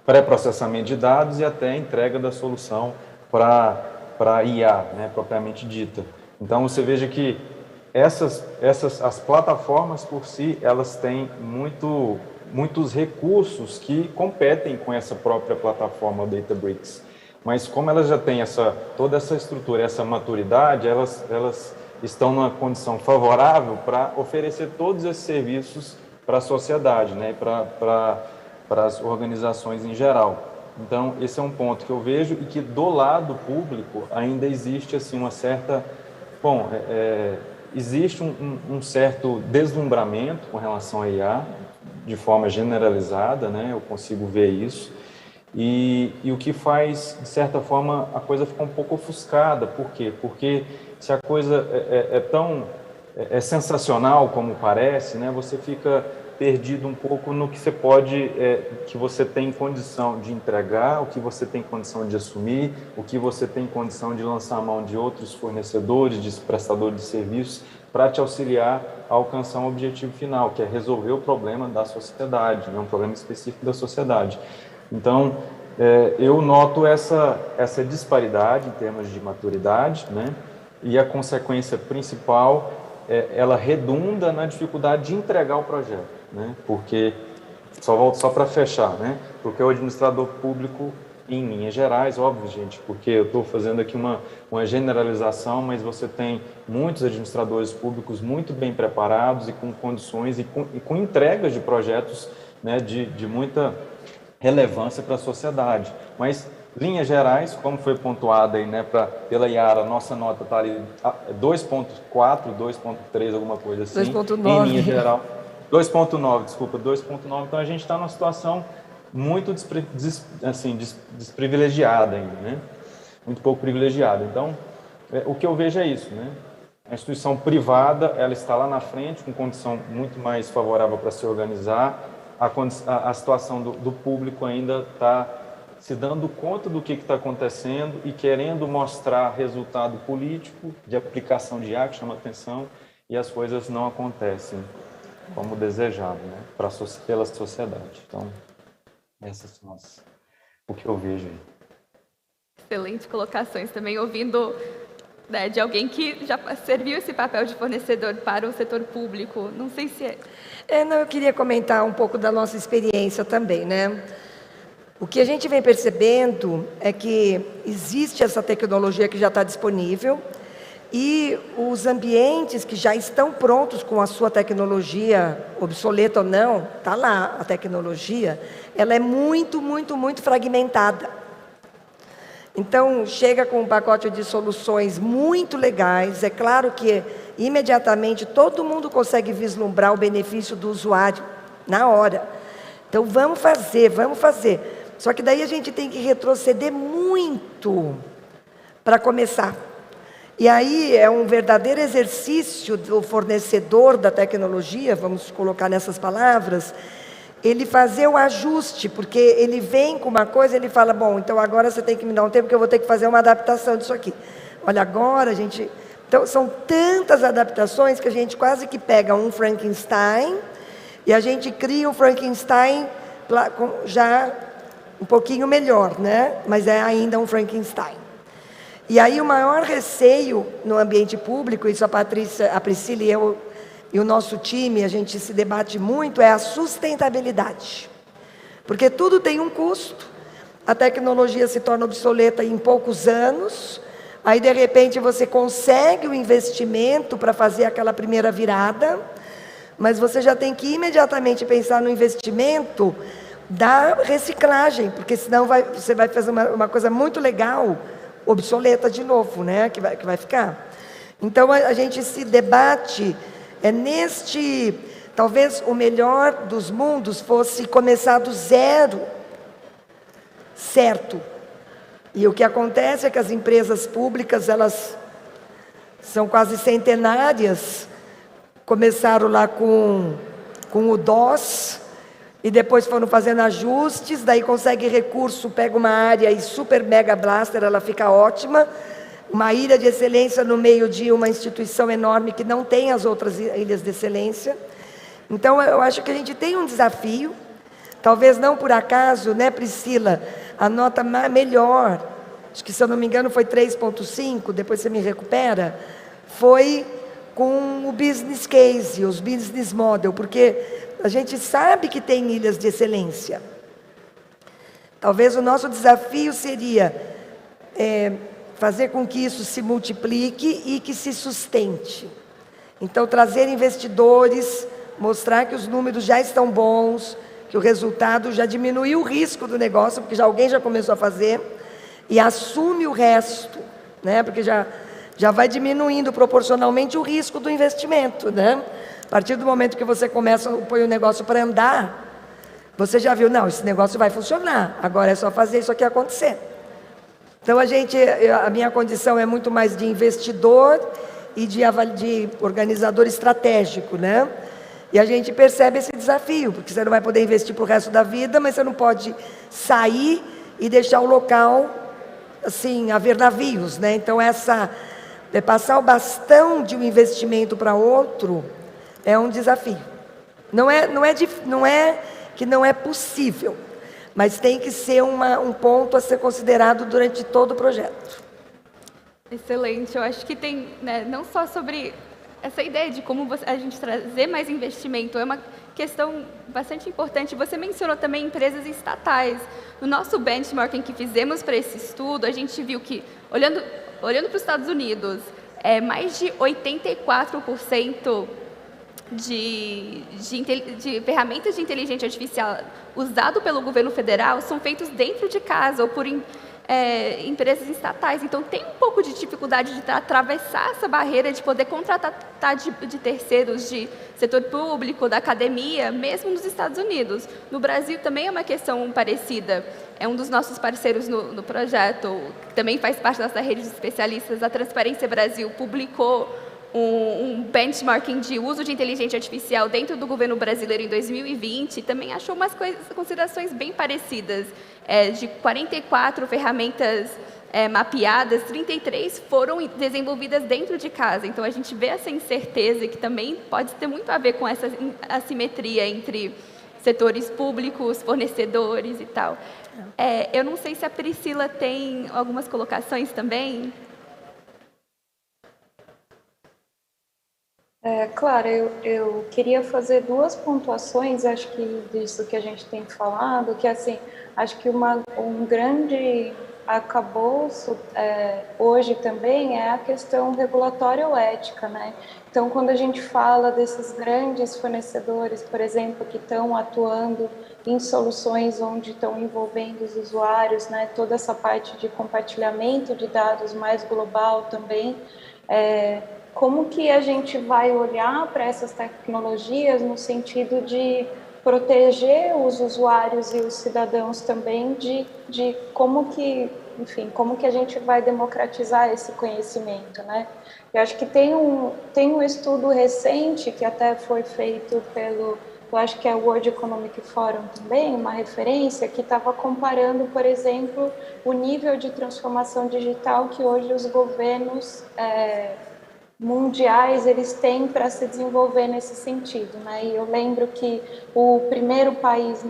pré-processamento de dados e até entrega da solução para IA, né, propriamente dita. Então, você veja que as plataformas por si, elas têm muitos recursos que competem com essa própria plataforma Databricks. Mas como elas já têm toda essa estrutura, essa maturidade, elas estão numa condição favorável para oferecer todos esses serviços para a sociedade, né, para as organizações em geral. Então, esse é um ponto que eu vejo e que do lado público ainda existe assim uma certa... Bom, existe um certo deslumbramento com relação à IA, de forma generalizada, né? Eu consigo ver isso. E o que faz, de certa forma, a coisa ficar um pouco ofuscada. Por quê? Porque se a coisa é tão sensacional como parece, né? Você fica perdido um pouco no que você pode, que você tem condição de entregar, o que você tem condição de assumir, o que você tem condição de lançar a mão de outros fornecedores, de prestadores de serviços, para te auxiliar a alcançar um objetivo final, que é resolver o problema da sociedade, né? Um problema específico da sociedade. Então, eu noto essa disparidade em termos de maturidade, né? E a consequência principal, ela redunda na dificuldade de entregar o projeto, né? Porque, só para fechar, né? Porque o administrador público, em linhas gerais, óbvio, gente, porque eu estou fazendo aqui uma generalização, mas você tem muitos administradores públicos muito bem preparados e com condições e com entregas de projetos, né, de muita relevância para a sociedade. Mas, linhas gerais, como foi pontuado aí, né, pela Yara, nossa nota está ali 2.4, 2.3, alguma coisa assim. 2.9. Em linha geral. 2.9, desculpa, 2.9. Então, a gente está numa situação muito desprivilegiada ainda, né? Muito pouco privilegiada. Então, o que eu vejo é isso, né? A instituição privada, ela está lá na frente, com condição muito mais favorável para se organizar. A situação do público ainda está se dando conta do que está acontecendo e querendo mostrar resultado político de aplicação de IA, que chama atenção, e as coisas não acontecem como desejado, né, pela sociedade. Então, essas são o que eu vejo aí. Excelentes colocações também, ouvindo né, de alguém que já serviu esse papel de fornecedor para o setor público. Não sei se é... Não, eu queria comentar um pouco da nossa experiência também, né? O que a gente vem percebendo é que existe essa tecnologia que já está disponível e os ambientes que já estão prontos com a sua tecnologia, obsoleta ou não, está lá a tecnologia, ela é muito, muito, muito fragmentada. Então, chega com um pacote de soluções muito legais. É claro que, imediatamente, todo mundo consegue vislumbrar o benefício do usuário, na hora. Então, vamos fazer, vamos fazer. Só que daí a gente tem que retroceder muito para começar. E aí é um verdadeiro exercício do fornecedor da tecnologia, vamos colocar nessas palavras, ele fazer o ajuste, porque ele vem com uma coisa, ele fala, bom, então agora você tem que me dar um tempo que eu vou ter que fazer uma adaptação disso aqui. Olha, agora a gente... Então, são tantas adaptações que a gente quase que pega um Frankenstein e a gente cria um Frankenstein já um pouquinho melhor, né? Mas é ainda um Frankenstein. E aí o maior receio no ambiente público, isso a Priscila e eu e o nosso time, a gente se debate muito, é a sustentabilidade. Porque tudo tem um custo, a tecnologia se torna obsoleta em poucos anos, aí de repente você consegue o investimento para fazer aquela primeira virada, mas você já tem que imediatamente pensar no investimento da reciclagem, porque senão você vai fazer uma coisa muito legal, obsoleta de novo, né? Que vai ficar. Então a gente se debate talvez o melhor dos mundos fosse começar do zero, certo? E o que acontece é que as empresas públicas, elas são quase centenárias, começaram lá com o DOS, e depois foram fazendo ajustes, daí consegue recurso, pega uma área e super mega blaster, ela fica ótima, uma ilha de excelência no meio de uma instituição enorme que não tem as outras ilhas de excelência. Então, eu acho que a gente tem um desafio, talvez não por acaso, né, Priscila, a nota melhor, acho que se eu não me engano foi 3,5, depois você me recupera, foi com o business case, os business model, porque a gente sabe que tem ilhas de excelência. Talvez o nosso desafio seria fazer com que isso se multiplique e que se sustente. Então, trazer investidores, mostrar que os números já estão bons, que o resultado já diminuiu o risco do negócio, porque alguém já começou a fazer, e assume o resto, né? Porque já vai diminuindo proporcionalmente o risco do investimento, né? A partir do momento que você põe o negócio para andar, você já viu, não, esse negócio vai funcionar, agora é só fazer isso aqui acontecer. Então, a minha condição é muito mais de investidor e de organizador estratégico, né? E a gente percebe esse desafio, porque você não vai poder investir para o resto da vida, mas você não pode sair e deixar o local, assim, haver navios, né? Então, passar o bastão de um investimento para outro é um desafio. Não é que não é possível, mas tem que ser um ponto a ser considerado durante todo o projeto. Excelente. Eu acho que tem, né, não só sobre essa ideia de como a gente trazer mais investimento, é uma questão bastante importante. Você mencionou também empresas estatais. No nosso benchmarking que fizemos para esse estudo, a gente viu que, olhando para os Estados Unidos, mais de 84% de ferramentas de inteligência artificial usado pelo governo federal são feitos dentro de casa ou por empresas estatais. Então, tem um pouco de dificuldade de atravessar essa barreira de poder contratar de terceiros, de setor público, da academia, mesmo nos Estados Unidos. No Brasil também é uma questão parecida. É um dos nossos parceiros no projeto, que também faz parte da nossa rede de especialistas. A Transparência Brasil publicou um benchmarking de uso de inteligência artificial dentro do governo brasileiro em 2020, também achou umas considerações bem parecidas. De 44 ferramentas mapeadas, 33 foram desenvolvidas dentro de casa. Então, a gente vê essa incerteza que também pode ter muito a ver com essa assimetria entre setores públicos, fornecedores e tal. Eu não sei se a Priscila tem algumas colocações também. Claro, eu queria fazer duas pontuações, acho que disso que a gente tem falado, que assim, acho que um grande arcabouço hoje também é a questão regulatória ou ética, né? Então, quando a gente fala desses grandes fornecedores, por exemplo, que estão atuando em soluções onde estão envolvendo os usuários, né? Toda essa parte de compartilhamento de dados mais global também, como que a gente vai olhar para essas tecnologias no sentido de proteger os usuários e os cidadãos também de como que, enfim, como que a gente vai democratizar esse conhecimento, né? Eu acho que tem um estudo recente que até foi feito eu acho que é o World Economic Forum também, uma referência que estava comparando, por exemplo, o nível de transformação digital que hoje os governos mundiais eles têm para se desenvolver nesse sentido, né? E eu lembro que o primeiro país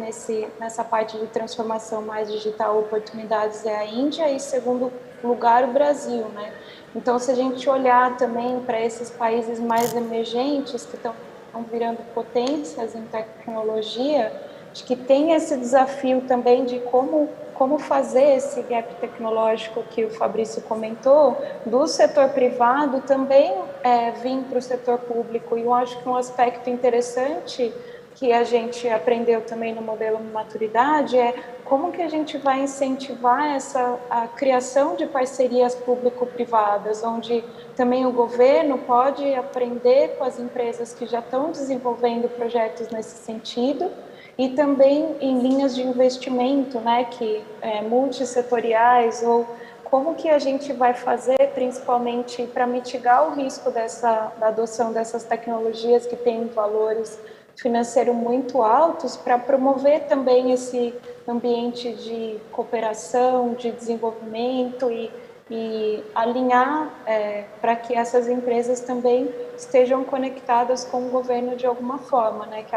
nessa parte de transformação mais digital, oportunidades, é a Índia e segundo lugar o Brasil, né? Então, se a gente olhar também para esses países mais emergentes que estão virando potências em tecnologia, acho que tem esse desafio também de como fazer esse gap tecnológico que o Fabrício comentou, do setor privado também vir para o setor público. E eu acho que um aspecto interessante que a gente aprendeu também no modelo Maturidade é como que a gente vai incentivar a criação de parcerias público-privadas, onde também o governo pode aprender com as empresas que já estão desenvolvendo projetos nesse sentido, e também em linhas de investimento, né, multissetoriais, ou como que a gente vai fazer, principalmente para mitigar o risco da adoção dessas tecnologias que têm valores financeiros muito altos, para promover também esse ambiente de cooperação, de desenvolvimento e alinhar para que essas empresas também estejam conectadas com o governo de alguma forma, né, que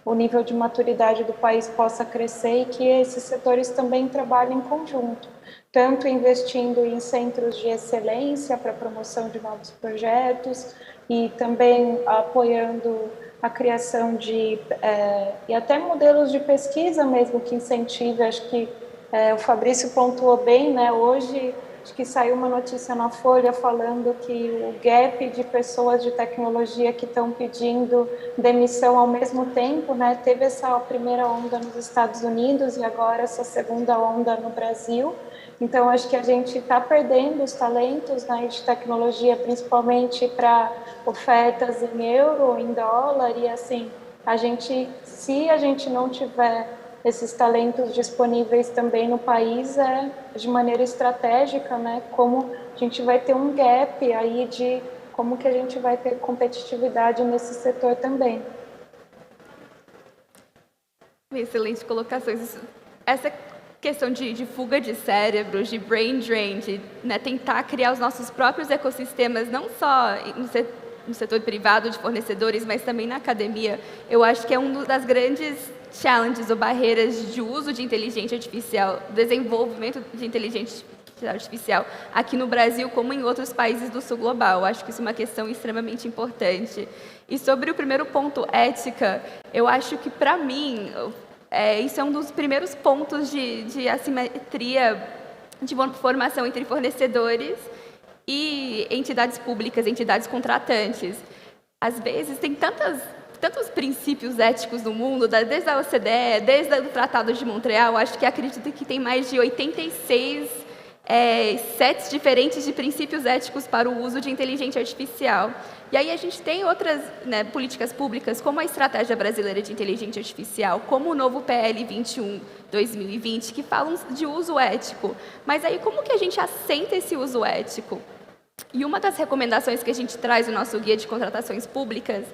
o nível de maturidade do país possa crescer e que esses setores também trabalhem em conjunto, tanto investindo em centros de excelência para a promoção de novos projetos e também apoiando a criação e até modelos de pesquisa mesmo que incentive. Acho que o Fabrício pontuou bem, né? Hoje acho que saiu uma notícia na Folha falando que o gap de pessoas de tecnologia que estão pedindo demissão ao mesmo tempo, né? Teve essa primeira onda nos Estados Unidos e agora essa segunda onda no Brasil. Então, acho que a gente está perdendo os talentos, né, de tecnologia, principalmente para ofertas em euro, em dólar, e assim, se a gente não tiver esses talentos disponíveis também no país, de maneira estratégica, né, como a gente vai ter um gap aí de como que a gente vai ter competitividade nesse setor também. Excelente colocações. Essa questão de fuga de cérebros, de brain drain, de tentar criar os nossos próprios ecossistemas, não só no setor privado de fornecedores, mas também na academia, eu acho que é uma das grandes challenges ou barreiras de uso de inteligência artificial, desenvolvimento de inteligência artificial aqui no Brasil como em outros países do sul global. Eu acho que isso é uma questão extremamente importante. E sobre o primeiro ponto, ética, eu acho que, para mim, isso é um dos primeiros pontos de assimetria de formação entre fornecedores e entidades públicas, entidades contratantes. Às vezes, tem tantos princípios éticos no mundo, desde a OCDE, desde o Tratado de Montreal, acho que acredito que tem mais de 86 sets diferentes de princípios éticos para o uso de inteligência artificial. E aí a gente tem outras políticas públicas, como a Estratégia Brasileira de Inteligência Artificial, como o novo PL 21/2020, que falam de uso ético. Mas aí como que a gente assenta esse uso ético? E uma das recomendações que a gente traz no nosso guia de contratações públicas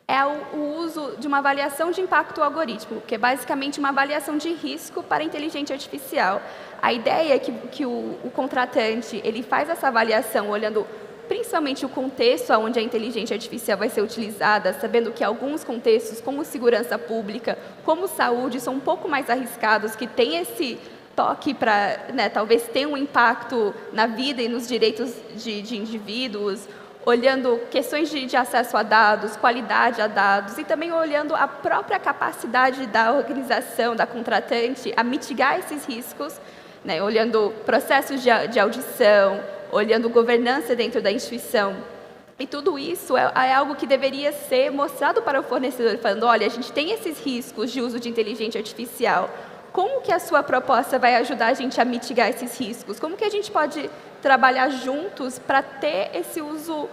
é o uso de uma avaliação de impacto algorítmico, que é basicamente uma avaliação de risco para a inteligência artificial. A ideia é que o contratante ele faz essa avaliação olhando principalmente o contexto onde a inteligência artificial vai ser utilizada, sabendo que alguns contextos, como segurança pública, como saúde, são um pouco mais arriscados, que tem esse toque para, talvez, ter um impacto na vida e nos direitos de indivíduos, olhando questões de acesso a dados, qualidade a dados, e também olhando a própria capacidade da organização, da contratante, a mitigar esses riscos, né, olhando processos de audição, olhando governança dentro da instituição. E tudo isso é algo que deveria ser mostrado para o fornecedor, falando, olha, a gente tem esses riscos de uso de inteligência artificial, como que a sua proposta vai ajudar a gente a mitigar esses riscos? Como que a gente pode trabalhar juntos para ter esse uso,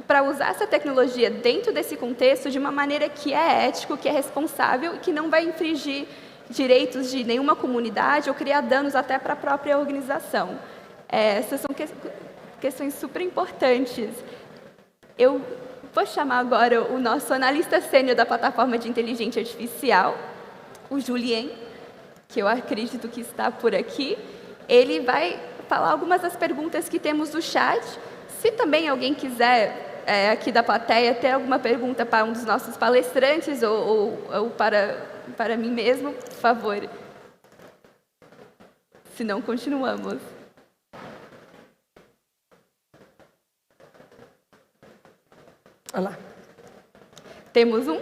para usar essa tecnologia dentro desse contexto de uma maneira que é ético, que é responsável e que não vai infringir direitos de nenhuma comunidade ou criar danos até para a própria organização. Essas são questões super importantes. Eu vou chamar agora o nosso analista sênior da plataforma de inteligência artificial, o Julien, que eu acredito que está por aqui. Ele vai falar algumas das perguntas que temos do chat. Se também alguém quiser, aqui da plateia, ter alguma pergunta para um dos nossos palestrantes ou para mim mesmo, por favor. Se não, continuamos. Olha lá. Temos um?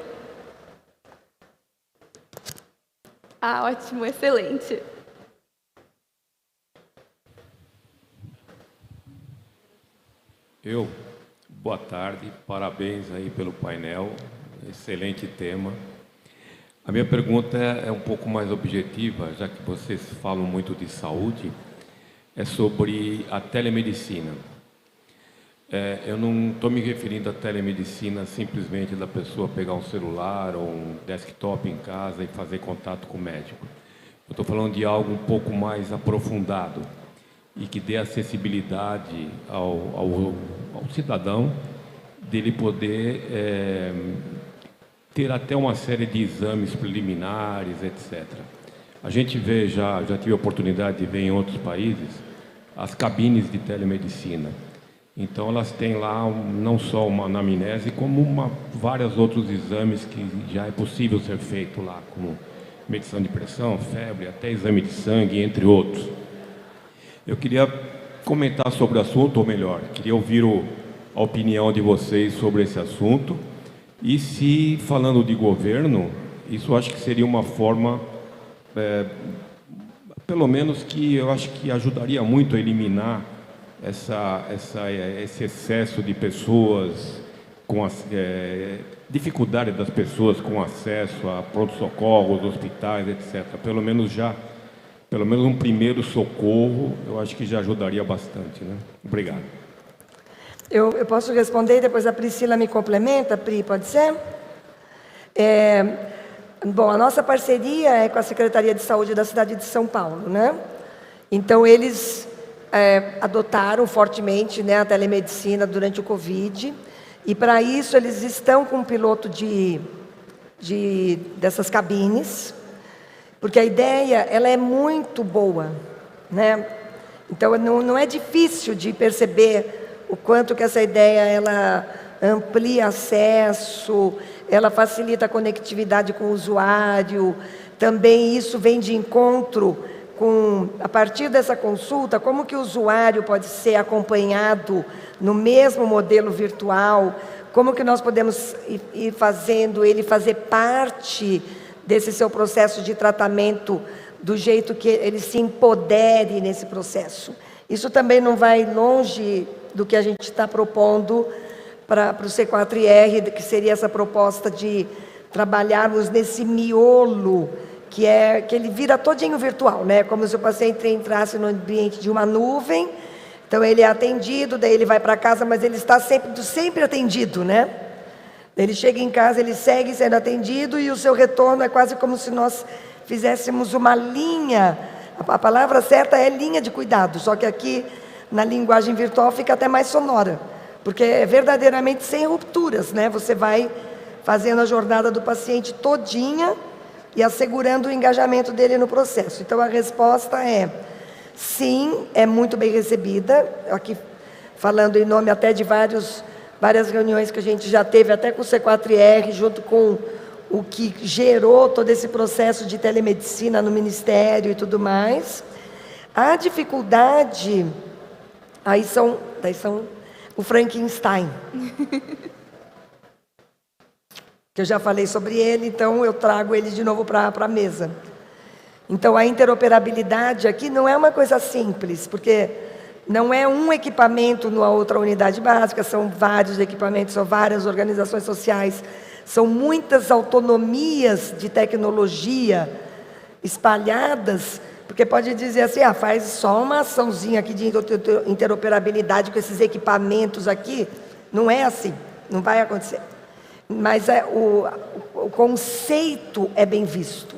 Ah, ótimo, excelente. Boa tarde, parabéns aí pelo painel, excelente tema. A minha pergunta é um pouco mais objetiva, já que vocês falam muito de saúde, é sobre a telemedicina. Eu não estou me referindo à telemedicina simplesmente da pessoa pegar um celular ou um desktop em casa e fazer contato com o médico. Eu estou falando de algo um pouco mais aprofundado e que dê acessibilidade ao cidadão dele poder ter até uma série de exames preliminares, etc. A gente vê, já tive a oportunidade de ver em outros países, as cabines de telemedicina. Então, elas têm lá não só uma anamnese, como vários outros exames que já é possível ser feito lá, como medição de pressão, febre, até exame de sangue, entre outros. Eu queria comentar sobre o assunto, ou melhor, queria ouvir a opinião de vocês sobre esse assunto. E se, falando de governo, isso acho que seria uma forma, pelo menos que eu acho que ajudaria muito a eliminar esse excesso de pessoas, dificuldade das pessoas com acesso a pronto-socorros, hospitais, etc. Pelo menos um primeiro socorro, eu acho que já ajudaria bastante, né? Obrigado. Eu posso responder e depois a Priscila me complementa, Pri, pode ser? Bom, a nossa parceria é com a Secretaria de Saúde da cidade de São Paulo, né? Então, eles adotaram fortemente, né, a telemedicina durante o Covid, e para isso eles estão com um piloto dessas cabines, porque a ideia ela é muito boa, né? Então não é difícil de perceber o quanto que essa ideia ela amplia acesso, ela facilita a conectividade com o usuário, também isso vem de encontro a partir dessa consulta, como que o usuário pode ser acompanhado no mesmo modelo virtual, como que nós podemos ir fazendo ele fazer parte desse seu processo de tratamento, do jeito que ele se empodere nesse processo. Isso também não vai longe do que a gente está propondo para o C4R, que seria essa proposta de trabalharmos nesse miolo, que ele vira todinho virtual, né? Como se o paciente entrasse no ambiente de uma nuvem, então ele é atendido, daí ele vai para casa, mas ele está sempre atendido, né? Ele chega em casa, ele segue sendo atendido e o seu retorno é quase como se nós fizéssemos uma linha, a palavra certa é linha de cuidado, só que aqui na linguagem virtual fica até mais sonora, porque é verdadeiramente sem rupturas, né? Você vai fazendo a jornada do paciente todinha e assegurando o engajamento dele no processo. Então, a resposta é sim, é muito bem recebida, aqui falando em nome até de várias reuniões que a gente já teve, até com o C4R, junto com o que gerou todo esse processo de telemedicina no Ministério e tudo mais. A dificuldade, daí são o Frankenstein. Que eu já falei sobre ele, então eu trago ele de novo para a mesa. Então, a interoperabilidade aqui não é uma coisa simples, porque não é um equipamento numa outra unidade básica, são vários equipamentos, são várias organizações sociais, são muitas autonomias de tecnologia espalhadas, porque pode dizer assim, faz só uma açãozinha aqui de interoperabilidade com esses equipamentos aqui. Não é assim, não vai acontecer. Mas o conceito é bem visto.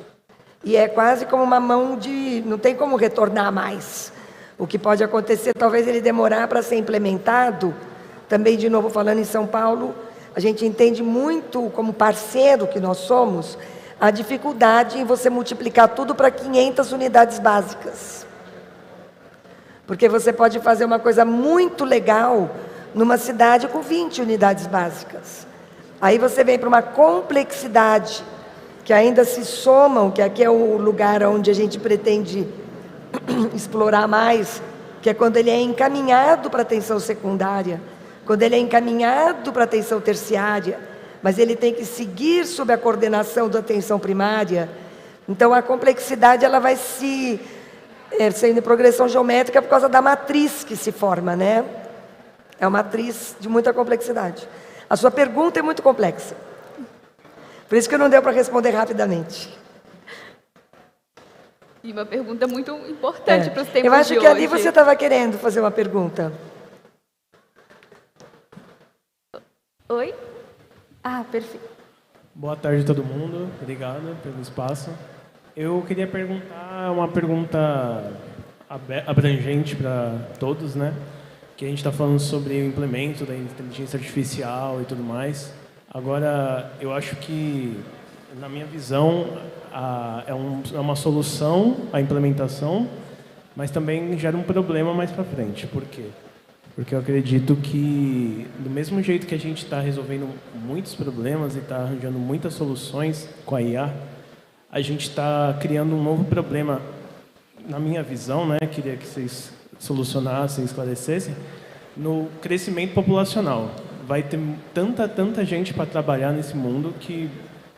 E é quase como uma mão de... não tem como retornar mais. O que pode acontecer, talvez ele demorar para ser implementado. Também, de novo, falando em São Paulo, a gente entende muito, como parceiro que nós somos, a dificuldade em você multiplicar tudo para 500 unidades básicas. Porque você pode fazer uma coisa muito legal numa cidade com 20 unidades básicas. Aí você vem para uma complexidade que ainda se somam, que aqui é o lugar onde a gente pretende explorar mais, que é quando ele é encaminhado para a atenção secundária, quando ele é encaminhado para a atenção terciária, mas ele tem que seguir sob a coordenação da atenção primária. Então a complexidade ela vai sendo em progressão geométrica por causa da matriz que se forma, né? É uma matriz de muita complexidade. A sua pergunta é muito complexa. Por isso que não deu para responder rapidamente. E uma pergunta muito importante para os tempos de hoje. Eu acho que ali você estava querendo fazer uma pergunta. Oi? Perfeito. Boa tarde a todo mundo. Obrigado pelo espaço. Eu queria perguntar uma pergunta abrangente para todos, né? Que a gente está falando sobre o implemento da inteligência artificial e tudo mais. Agora, eu acho que, na minha visão, é uma solução a implementação, mas também gera um problema mais para frente. Por quê? Porque eu acredito que, do mesmo jeito que a gente está resolvendo muitos problemas e está arranjando muitas soluções com a IA, a gente está criando um novo problema, na minha visão, né? Queria que vocês solucionassem, esclarecessem, no crescimento populacional. Vai ter tanta gente para trabalhar nesse mundo que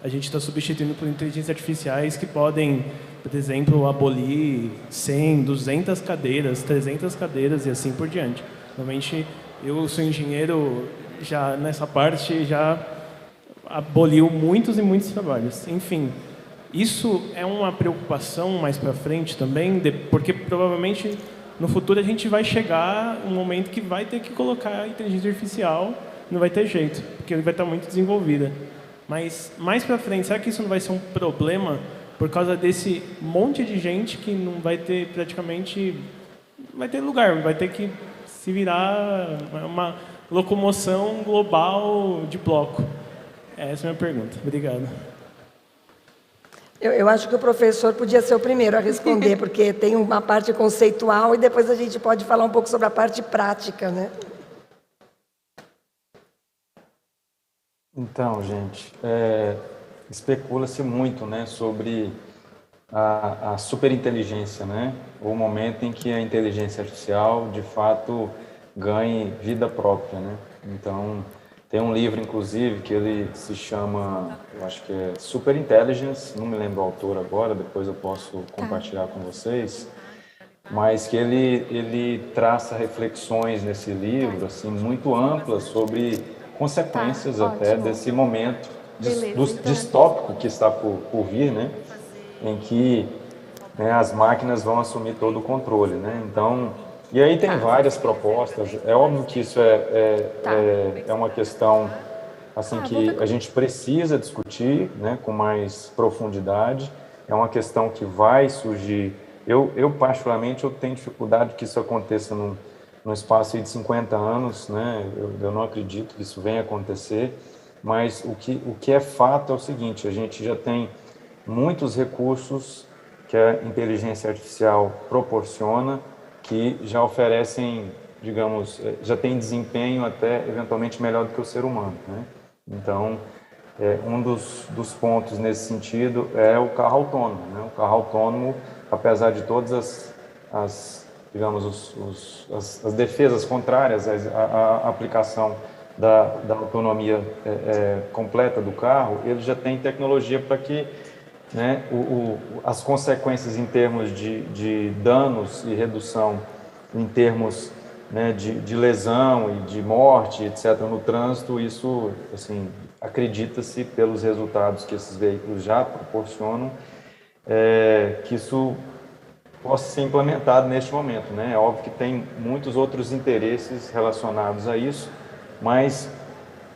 a gente está substituindo por inteligências artificiais que podem, por exemplo, abolir 100, 200 cadeiras, 300 cadeiras e assim por diante. Realmente, eu sou engenheiro, já nessa parte já aboliu muitos e muitos trabalhos. Enfim, isso é uma preocupação mais para frente também, porque provavelmente no futuro a gente vai chegar um momento que vai ter que colocar a inteligência artificial, não vai ter jeito, porque ele vai estar muito desenvolvida. Mas mais para frente, será que isso não vai ser um problema por causa desse monte de gente que não vai ter praticamente, vai ter lugar, vai ter que se virar uma locomoção global de bloco? Essa é a minha pergunta. Obrigado. Eu acho que o professor podia ser o primeiro a responder, porque tem uma parte conceitual e depois a gente pode falar um pouco sobre a parte prática, né? Então, gente, especula-se muito, né, sobre a superinteligência, né? O momento em que a inteligência artificial, de fato, ganhe vida própria, né? Então, tem um livro, inclusive, que ele se chama, eu acho que é Superintelligence, não me lembro o autor agora, depois eu posso compartilhar com vocês, mas que ele traça reflexões nesse livro, assim, muito amplas sobre consequências até desse momento distópico que está por vir, né? Em que, né, as máquinas vão assumir todo o controle, né? Então, e aí tem várias propostas. É óbvio que isso é uma questão assim que a gente precisa discutir, né, com mais profundidade. É uma questão que vai surgir. Eu particularmente, eu tenho dificuldade que isso aconteça num espaço de 50 anos, né? Eu não acredito que isso venha acontecer. Mas o que é fato é o seguinte: a gente já tem muitos recursos que a inteligência artificial proporciona, que já oferecem, digamos, já tem desempenho até eventualmente melhor do que o ser humano, né? Então, um dos pontos nesse sentido é o carro autônomo, né? O carro autônomo, apesar de todas as digamos, as defesas contrárias à aplicação da autonomia completa do carro, ele já tem tecnologia para que, né, as consequências em termos de danos e redução em termos, né, de lesão e de morte, etc., no trânsito, isso, assim, acredita-se pelos resultados que esses veículos já proporcionam, que isso possa ser implementado neste momento, né? É óbvio que tem muitos outros interesses relacionados a isso, mas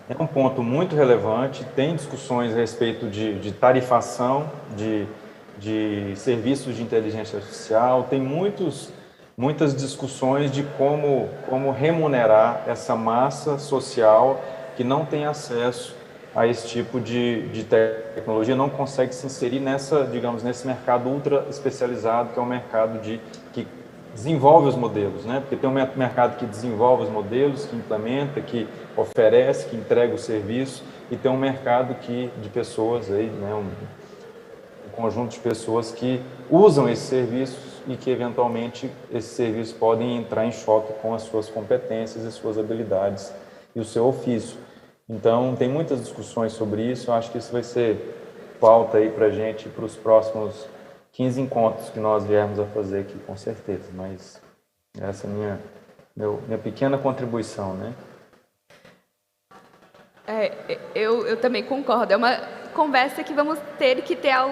é um ponto muito relevante. Tem discussões a respeito de tarifação de serviços de inteligência artificial, tem muitas discussões de como remunerar essa massa social que não tem acesso a esse tipo de tecnologia, não consegue se inserir nesse mercado ultra especializado, que é um mercado que desenvolve os modelos, né? Porque tem um mercado que desenvolve os modelos, que implementa, que oferece, que entrega o serviço, e tem um mercado de pessoas aí, né? Um conjunto de pessoas que usam esses serviços e que eventualmente esses serviços podem entrar em choque com as suas competências e suas habilidades e o seu ofício. Então, tem muitas discussões sobre isso. Eu acho que isso vai ser pauta aí para a gente, para os próximos 15 encontros que nós viermos a fazer aqui, com certeza. Mas essa é a minha pequena contribuição, né? Eu também concordo. É uma conversa que vamos ter que ter ao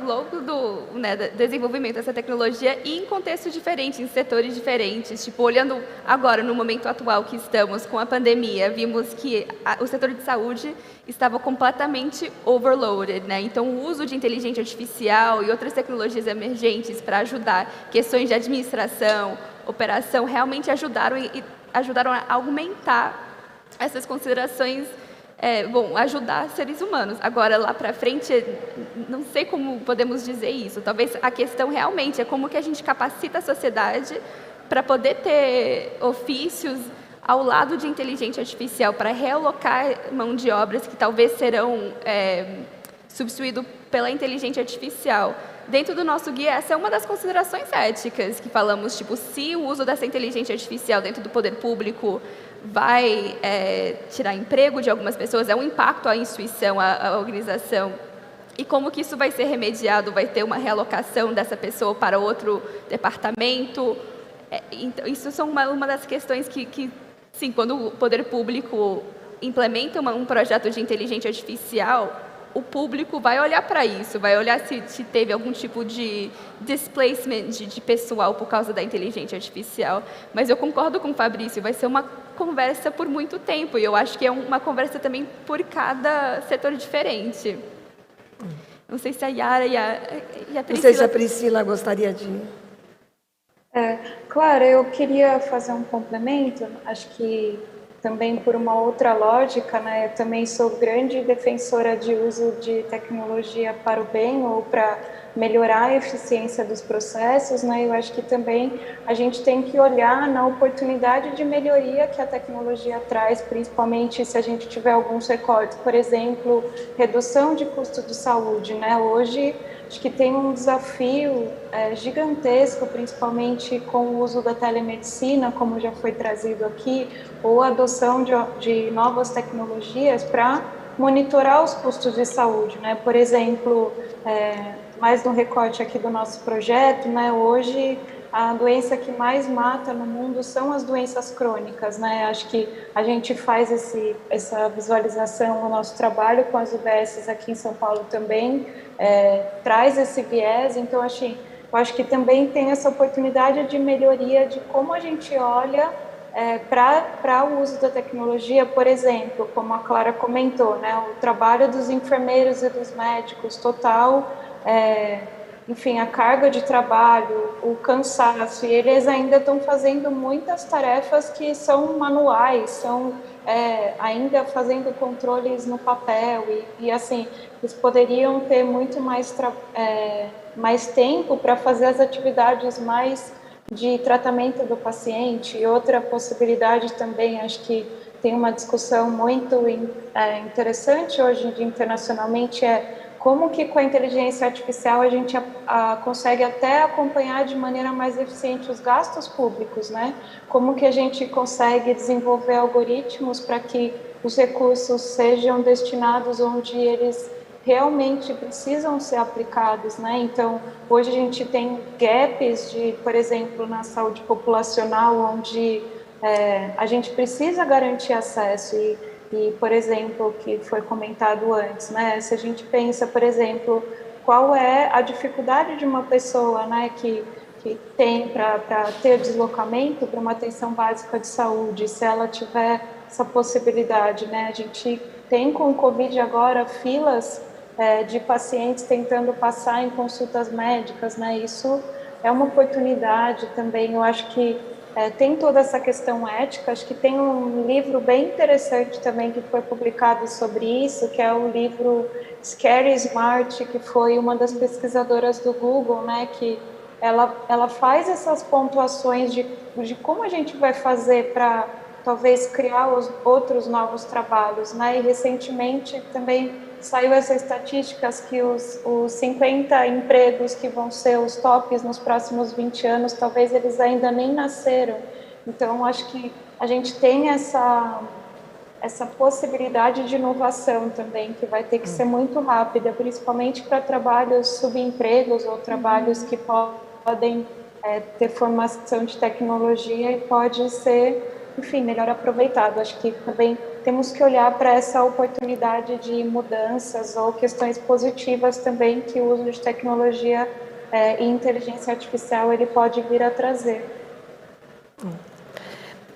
longo do, né, desenvolvimento dessa tecnologia e em contextos diferentes, em setores diferentes. Tipo, olhando agora no momento atual que estamos com a pandemia, vimos que o setor de saúde estava completamente overloaded, né? Então, o uso de inteligência artificial e outras tecnologias emergentes para ajudar questões de administração, operação, realmente ajudaram a aumentar essas considerações, ajudar seres humanos. Agora, lá para frente, não sei como podemos dizer isso. Talvez a questão realmente é como que a gente capacita a sociedade para poder ter ofícios ao lado de inteligência artificial, para realocar mão de obras que talvez serão substituídos pela inteligência artificial. Dentro do nosso guia, essa é uma das considerações éticas que falamos, tipo, se o uso dessa inteligência artificial dentro do poder público vai tirar emprego de algumas pessoas, é um impacto à instituição, à organização, e como que isso vai ser remediado, vai ter uma realocação dessa pessoa para outro departamento. Então, isso são uma das questões que, sim, quando o poder público implementa um projeto de inteligência artificial, o público vai olhar para isso, vai olhar se teve algum tipo de displacement de pessoal por causa da inteligência artificial. Mas eu concordo com o Fabrício, vai ser uma conversa por muito tempo, e eu acho que é uma conversa também por cada setor diferente. Não sei se a Yara e a Priscila... Não sei se a Priscila gostaria de... Claro, eu queria fazer um complemento, acho que também por uma outra lógica, né? Eu também sou grande defensora de uso de tecnologia para o bem ou para melhorar a eficiência dos processos, né? Eu acho que também a gente tem que olhar na oportunidade de melhoria que a tecnologia traz, principalmente se a gente tiver alguns recortes, por exemplo, redução de custo de saúde, né? Hoje acho que tem um desafio gigantesco, principalmente com o uso da telemedicina, como já foi trazido aqui, ou a adoção de novas tecnologias para monitorar os custos de saúde, né? Por exemplo, mais no recorte aqui do nosso projeto, né? Hoje a doença que mais mata no mundo são as doenças crônicas, né? Acho que a gente faz essa visualização no nosso trabalho com as UBSs aqui em São Paulo também, traz esse viés. Então, eu acho que também tem essa oportunidade de melhoria de como a gente olha para o uso da tecnologia, por exemplo, como a Clara comentou, né? O trabalho dos enfermeiros e dos médicos total, enfim, a carga de trabalho, o cansaço, e eles ainda estão fazendo muitas tarefas que são manuais, são ainda fazendo controles no papel, e assim, eles poderiam ter muito mais tempo para fazer as atividades mais de tratamento do paciente. E outra possibilidade também, acho que tem uma discussão muito interessante hoje internacionalmente, como que com a inteligência artificial a gente consegue até acompanhar de maneira mais eficiente os gastos públicos, né? Como que a gente consegue desenvolver algoritmos para que os recursos sejam destinados onde eles realmente precisam ser aplicados, né? Então, hoje a gente tem gaps por exemplo, na saúde populacional, onde a gente precisa garantir acesso e, por exemplo, que foi comentado antes, né? Se a gente pensa, por exemplo, qual é a dificuldade de uma pessoa, né, que tem para ter deslocamento para uma atenção básica de saúde, se ela tiver essa possibilidade, né? A gente tem com o Covid agora filas de pacientes tentando passar em consultas médicas, né? Isso é uma oportunidade também. Eu acho que tem toda essa questão ética. Acho que tem um livro bem interessante também que foi publicado sobre isso, que é o livro Scary Smart, que foi uma das pesquisadoras do Google, né? Que ela faz essas pontuações de como a gente vai fazer para talvez criar os outros novos trabalhos, né? E recentemente também saiu essa estatística que os 50 empregos que vão ser os tops nos próximos 20 anos, talvez eles ainda nem nasceram. Então, acho que a gente tem essa possibilidade de inovação também, que vai ter que ser muito rápida, principalmente para trabalhos subempregos ou trabalhos que podem ter formação de tecnologia e pode ser, enfim, melhor aproveitado. Acho que também temos que olhar para essa oportunidade de mudanças ou questões positivas também que o uso de tecnologia e inteligência artificial ele pode vir a trazer.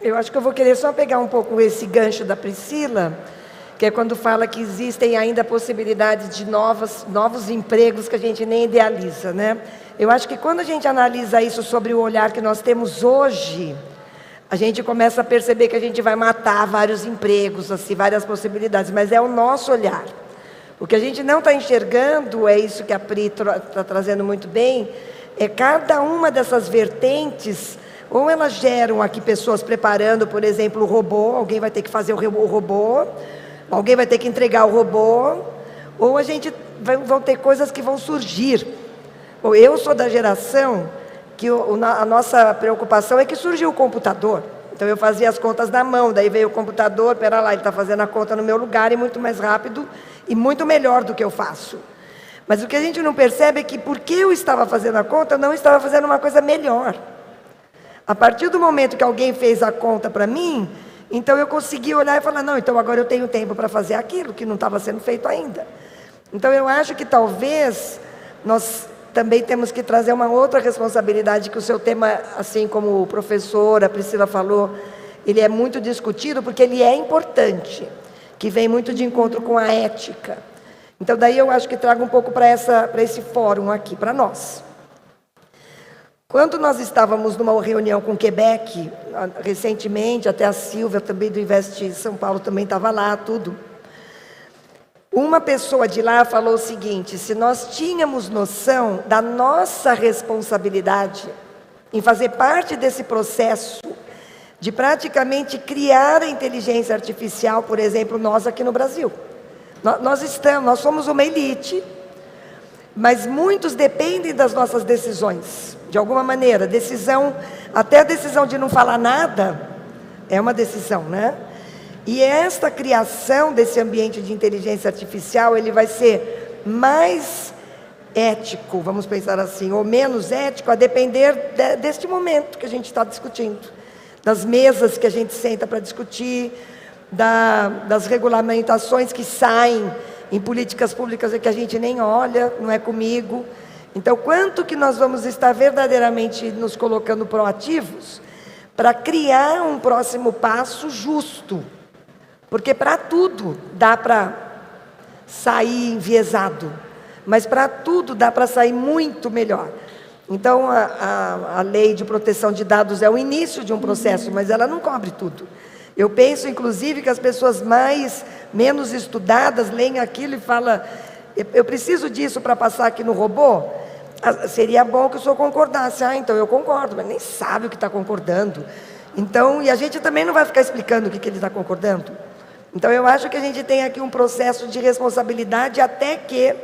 Eu acho que eu vou querer só pegar um pouco esse gancho da Priscila, que é quando fala que existem ainda possibilidades de novos empregos que a gente nem idealiza, né? Eu acho que quando a gente analisa isso sobre o olhar que nós temos hoje, a gente começa a perceber que a gente vai matar vários empregos, assim, várias possibilidades, mas é o nosso olhar. O que a gente não está enxergando, é isso que a Pri está trazendo muito bem, é cada uma dessas vertentes, ou elas geram aqui pessoas preparando, por exemplo, o robô, alguém vai ter que fazer o robô, alguém vai ter que entregar o robô, ou vão ter coisas que vão surgir. Eu sou da geração que a nossa preocupação é que surgiu o computador. Então eu fazia as contas na mão, daí veio o computador, pera lá, ele está fazendo a conta no meu lugar e muito mais rápido e muito melhor do que eu faço. Mas o que a gente não percebe é que porque eu estava fazendo a conta, eu não estava fazendo uma coisa melhor. A partir do momento que alguém fez a conta para mim, então eu consegui olhar e falar, não, então agora eu tenho tempo para fazer aquilo que não estava sendo feito ainda. Então eu acho que talvez nós também temos que trazer uma outra responsabilidade, que o seu tema, assim como o professor, a Priscila falou, ele é muito discutido porque ele é importante, que vem muito de encontro com a ética. Então daí eu acho que trago um pouco para esse fórum aqui, para nós. Quando nós estávamos numa reunião com o Quebec, recentemente, até a Silvia também do Invest São Paulo também estava lá, tudo. Uma pessoa de lá falou o seguinte, se nós tínhamos noção da nossa responsabilidade em fazer parte desse processo de praticamente criar a inteligência artificial, por exemplo, nós aqui no Brasil. Nós somos uma elite, mas muitos dependem das nossas decisões, de alguma maneira. Até a decisão de não falar nada é uma decisão, né? E esta criação desse ambiente de inteligência artificial, ele vai ser mais ético, vamos pensar assim, ou menos ético, a depender deste momento que a gente está discutindo, das mesas que a gente senta para discutir, das regulamentações que saem em políticas públicas que a gente nem olha, não é comigo. Então, quanto que nós vamos estar verdadeiramente nos colocando proativos para criar um próximo passo justo? Porque para tudo dá para sair enviesado, mas para tudo dá para sair muito melhor. Então, a lei de proteção de dados é o início de um processo, mas ela não cobre tudo. Eu penso, inclusive, que as pessoas menos estudadas leem aquilo e falam, eu preciso disso para passar aqui no robô? Seria bom que o senhor concordasse. Então eu concordo, mas nem sabe o que está concordando. Então, e a gente também não vai ficar explicando o que ele está concordando. Então eu acho que a gente tem aqui um processo de responsabilidade até que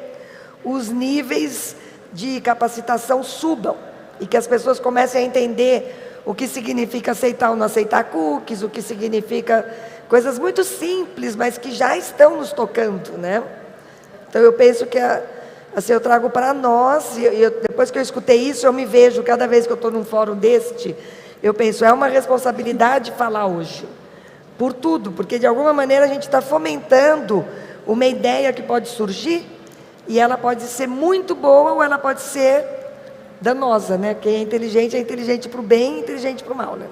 os níveis de capacitação subam e que as pessoas comecem a entender o que significa aceitar ou não aceitar cookies, o que significa coisas muito simples, mas que já estão nos tocando, né? Então eu penso que assim, eu trago para nós, depois que eu escutei isso, eu me vejo, cada vez que eu estou num fórum deste, eu penso, é uma responsabilidade falar hoje, por tudo, porque de alguma maneira a gente está fomentando uma ideia que pode surgir, e ela pode ser muito boa ou ela pode ser danosa, né? Quem é inteligente para o bem e inteligente para o mal, né?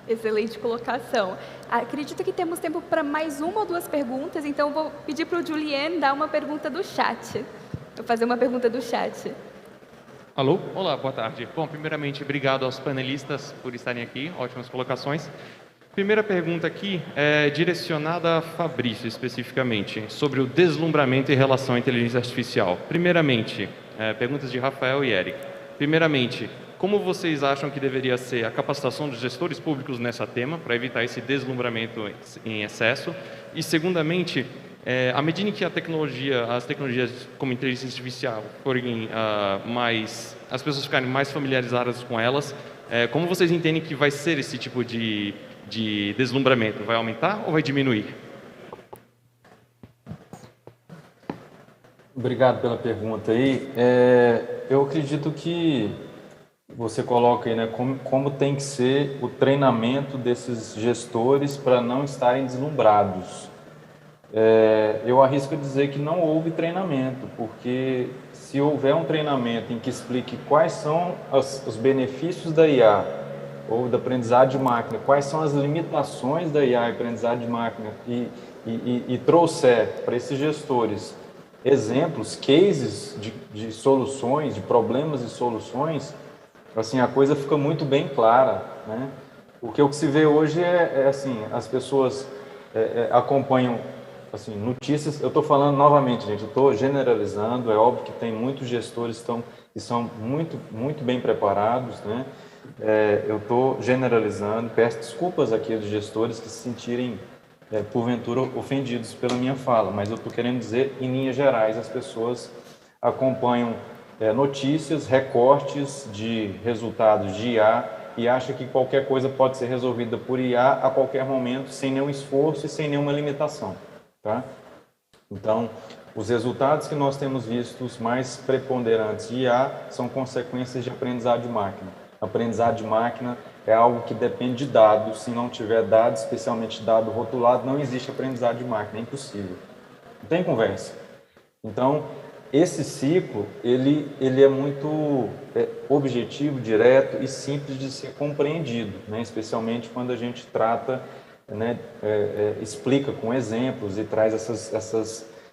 Excelente colocação. Acredito que temos tempo para mais uma ou duas perguntas, então eu vou pedir para o Julien dar uma pergunta do chat. Vou fazer uma pergunta do chat. Alô? Olá, boa tarde. Bom, primeiramente, obrigado aos panelistas por estarem aqui, ótimas colocações. Primeira pergunta aqui é direcionada a Fabrício, especificamente, sobre o deslumbramento em relação à inteligência artificial. Primeiramente, perguntas de Rafael e Eric. Primeiramente, como vocês acham que deveria ser a capacitação dos gestores públicos nessa tema, para evitar esse deslumbramento em excesso? E, segundamente, à medida em que as tecnologias como inteligência artificial forem as pessoas ficarem mais familiarizadas com elas, como vocês entendem que vai ser esse tipo de deslumbramento? Vai aumentar ou vai diminuir? Obrigado pela pergunta aí. Eu acredito que você coloca aí, né, como tem que ser o treinamento desses gestores para não estarem deslumbrados. Eu arrisco dizer que não houve treinamento, porque se houver um treinamento em que explique quais são os benefícios da IA ou da aprendizagem de máquina, quais são as limitações da IA e aprendizagem de máquina e trouxer para esses gestores exemplos, cases de soluções, de problemas e soluções, assim, a coisa fica muito bem clara, né? O que se vê hoje assim, as pessoas acompanham assim, notícias. Eu estou falando novamente, gente, eu estou generalizando, é óbvio que tem muitos gestores que são muito, muito bem preparados, né? Eu estou generalizando, peço desculpas àqueles gestores que se sentirem, porventura, ofendidos pela minha fala, mas eu estou querendo dizer, em linhas gerais, as pessoas acompanham notícias, recortes de resultados de IA e acham que qualquer coisa pode ser resolvida por IA a qualquer momento, sem nenhum esforço e sem nenhuma limitação, tá? Então, os resultados que nós temos vistos mais preponderantes de IA são consequências de aprendizado de máquina. Aprendizado de máquina é algo que depende de dados. Se não tiver dados, especialmente dado rotulado, não existe aprendizado de máquina, é impossível. Não tem conversa. Então, esse ciclo, ele é muito objetivo, direto e simples de ser compreendido, né? Especialmente quando a gente trata, né, explica com exemplos e traz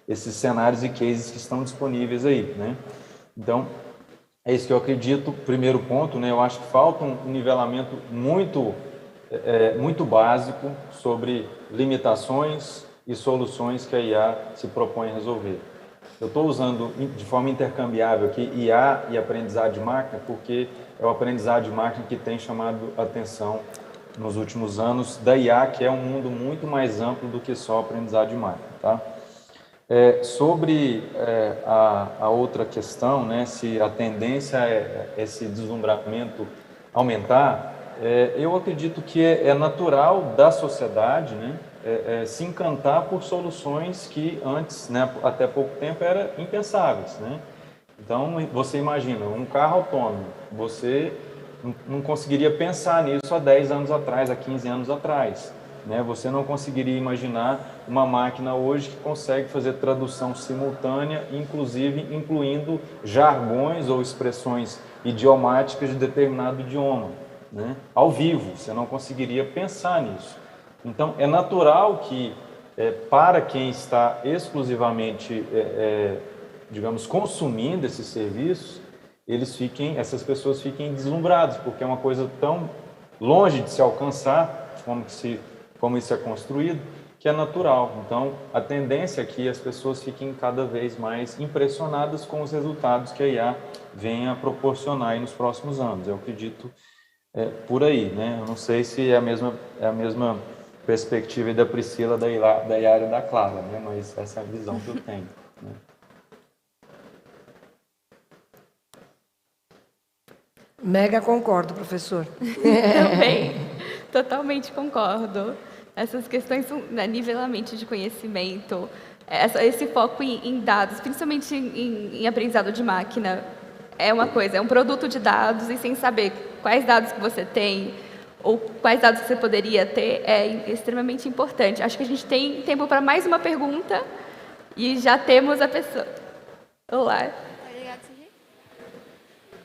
esses cenários e cases que estão disponíveis aí, né? Então, é isso que eu acredito. Primeiro ponto, né, eu acho que falta um nivelamento muito básico sobre limitações e soluções que a IA se propõe a resolver. Eu estou usando de forma intercambiável aqui IA e aprendizado de máquina, porque é o aprendizado de máquina que tem chamado a atenção nos últimos anos da IA, que é um mundo muito mais amplo do que só aprendizado de máquina, tá? Sobre a outra questão, né, se a tendência é esse deslumbramento aumentar, eu acredito que é natural da sociedade, né, se encantar por soluções que antes, né, até pouco tempo, eram impensáveis, né? Então, você imagina, um carro autônomo, você não conseguiria pensar nisso há 10 anos atrás, há 15 anos atrás, né? Você não conseguiria imaginar uma máquina hoje que consegue fazer tradução simultânea, inclusive incluindo jargões ou expressões idiomáticas de determinado idioma, né? Ao vivo, você não conseguiria pensar nisso. Então, é natural que, para quem está exclusivamente, digamos, consumindo esses serviços, essas pessoas fiquem deslumbradas, porque é uma coisa tão longe de se alcançar, como isso é construído, que é natural. Então, a tendência é que as pessoas fiquem cada vez mais impressionadas com os resultados que a IA venha a proporcionar aí nos próximos anos. Eu acredito por aí, né? Eu não sei se é a mesma perspectiva da Priscila, da Yara e da Clara, né? Mas essa é a visão que eu tenho, né? Mega concordo, professor. Também, totalmente concordo. Essas questões são, né, nivelamento de conhecimento, esse foco em dados, principalmente em aprendizado de máquina, é uma coisa, é um produto de dados e sem saber quais dados que você tem ou quais dados que você poderia ter, é extremamente importante. Acho que a gente tem tempo para mais uma pergunta e já temos a pessoa. Olá.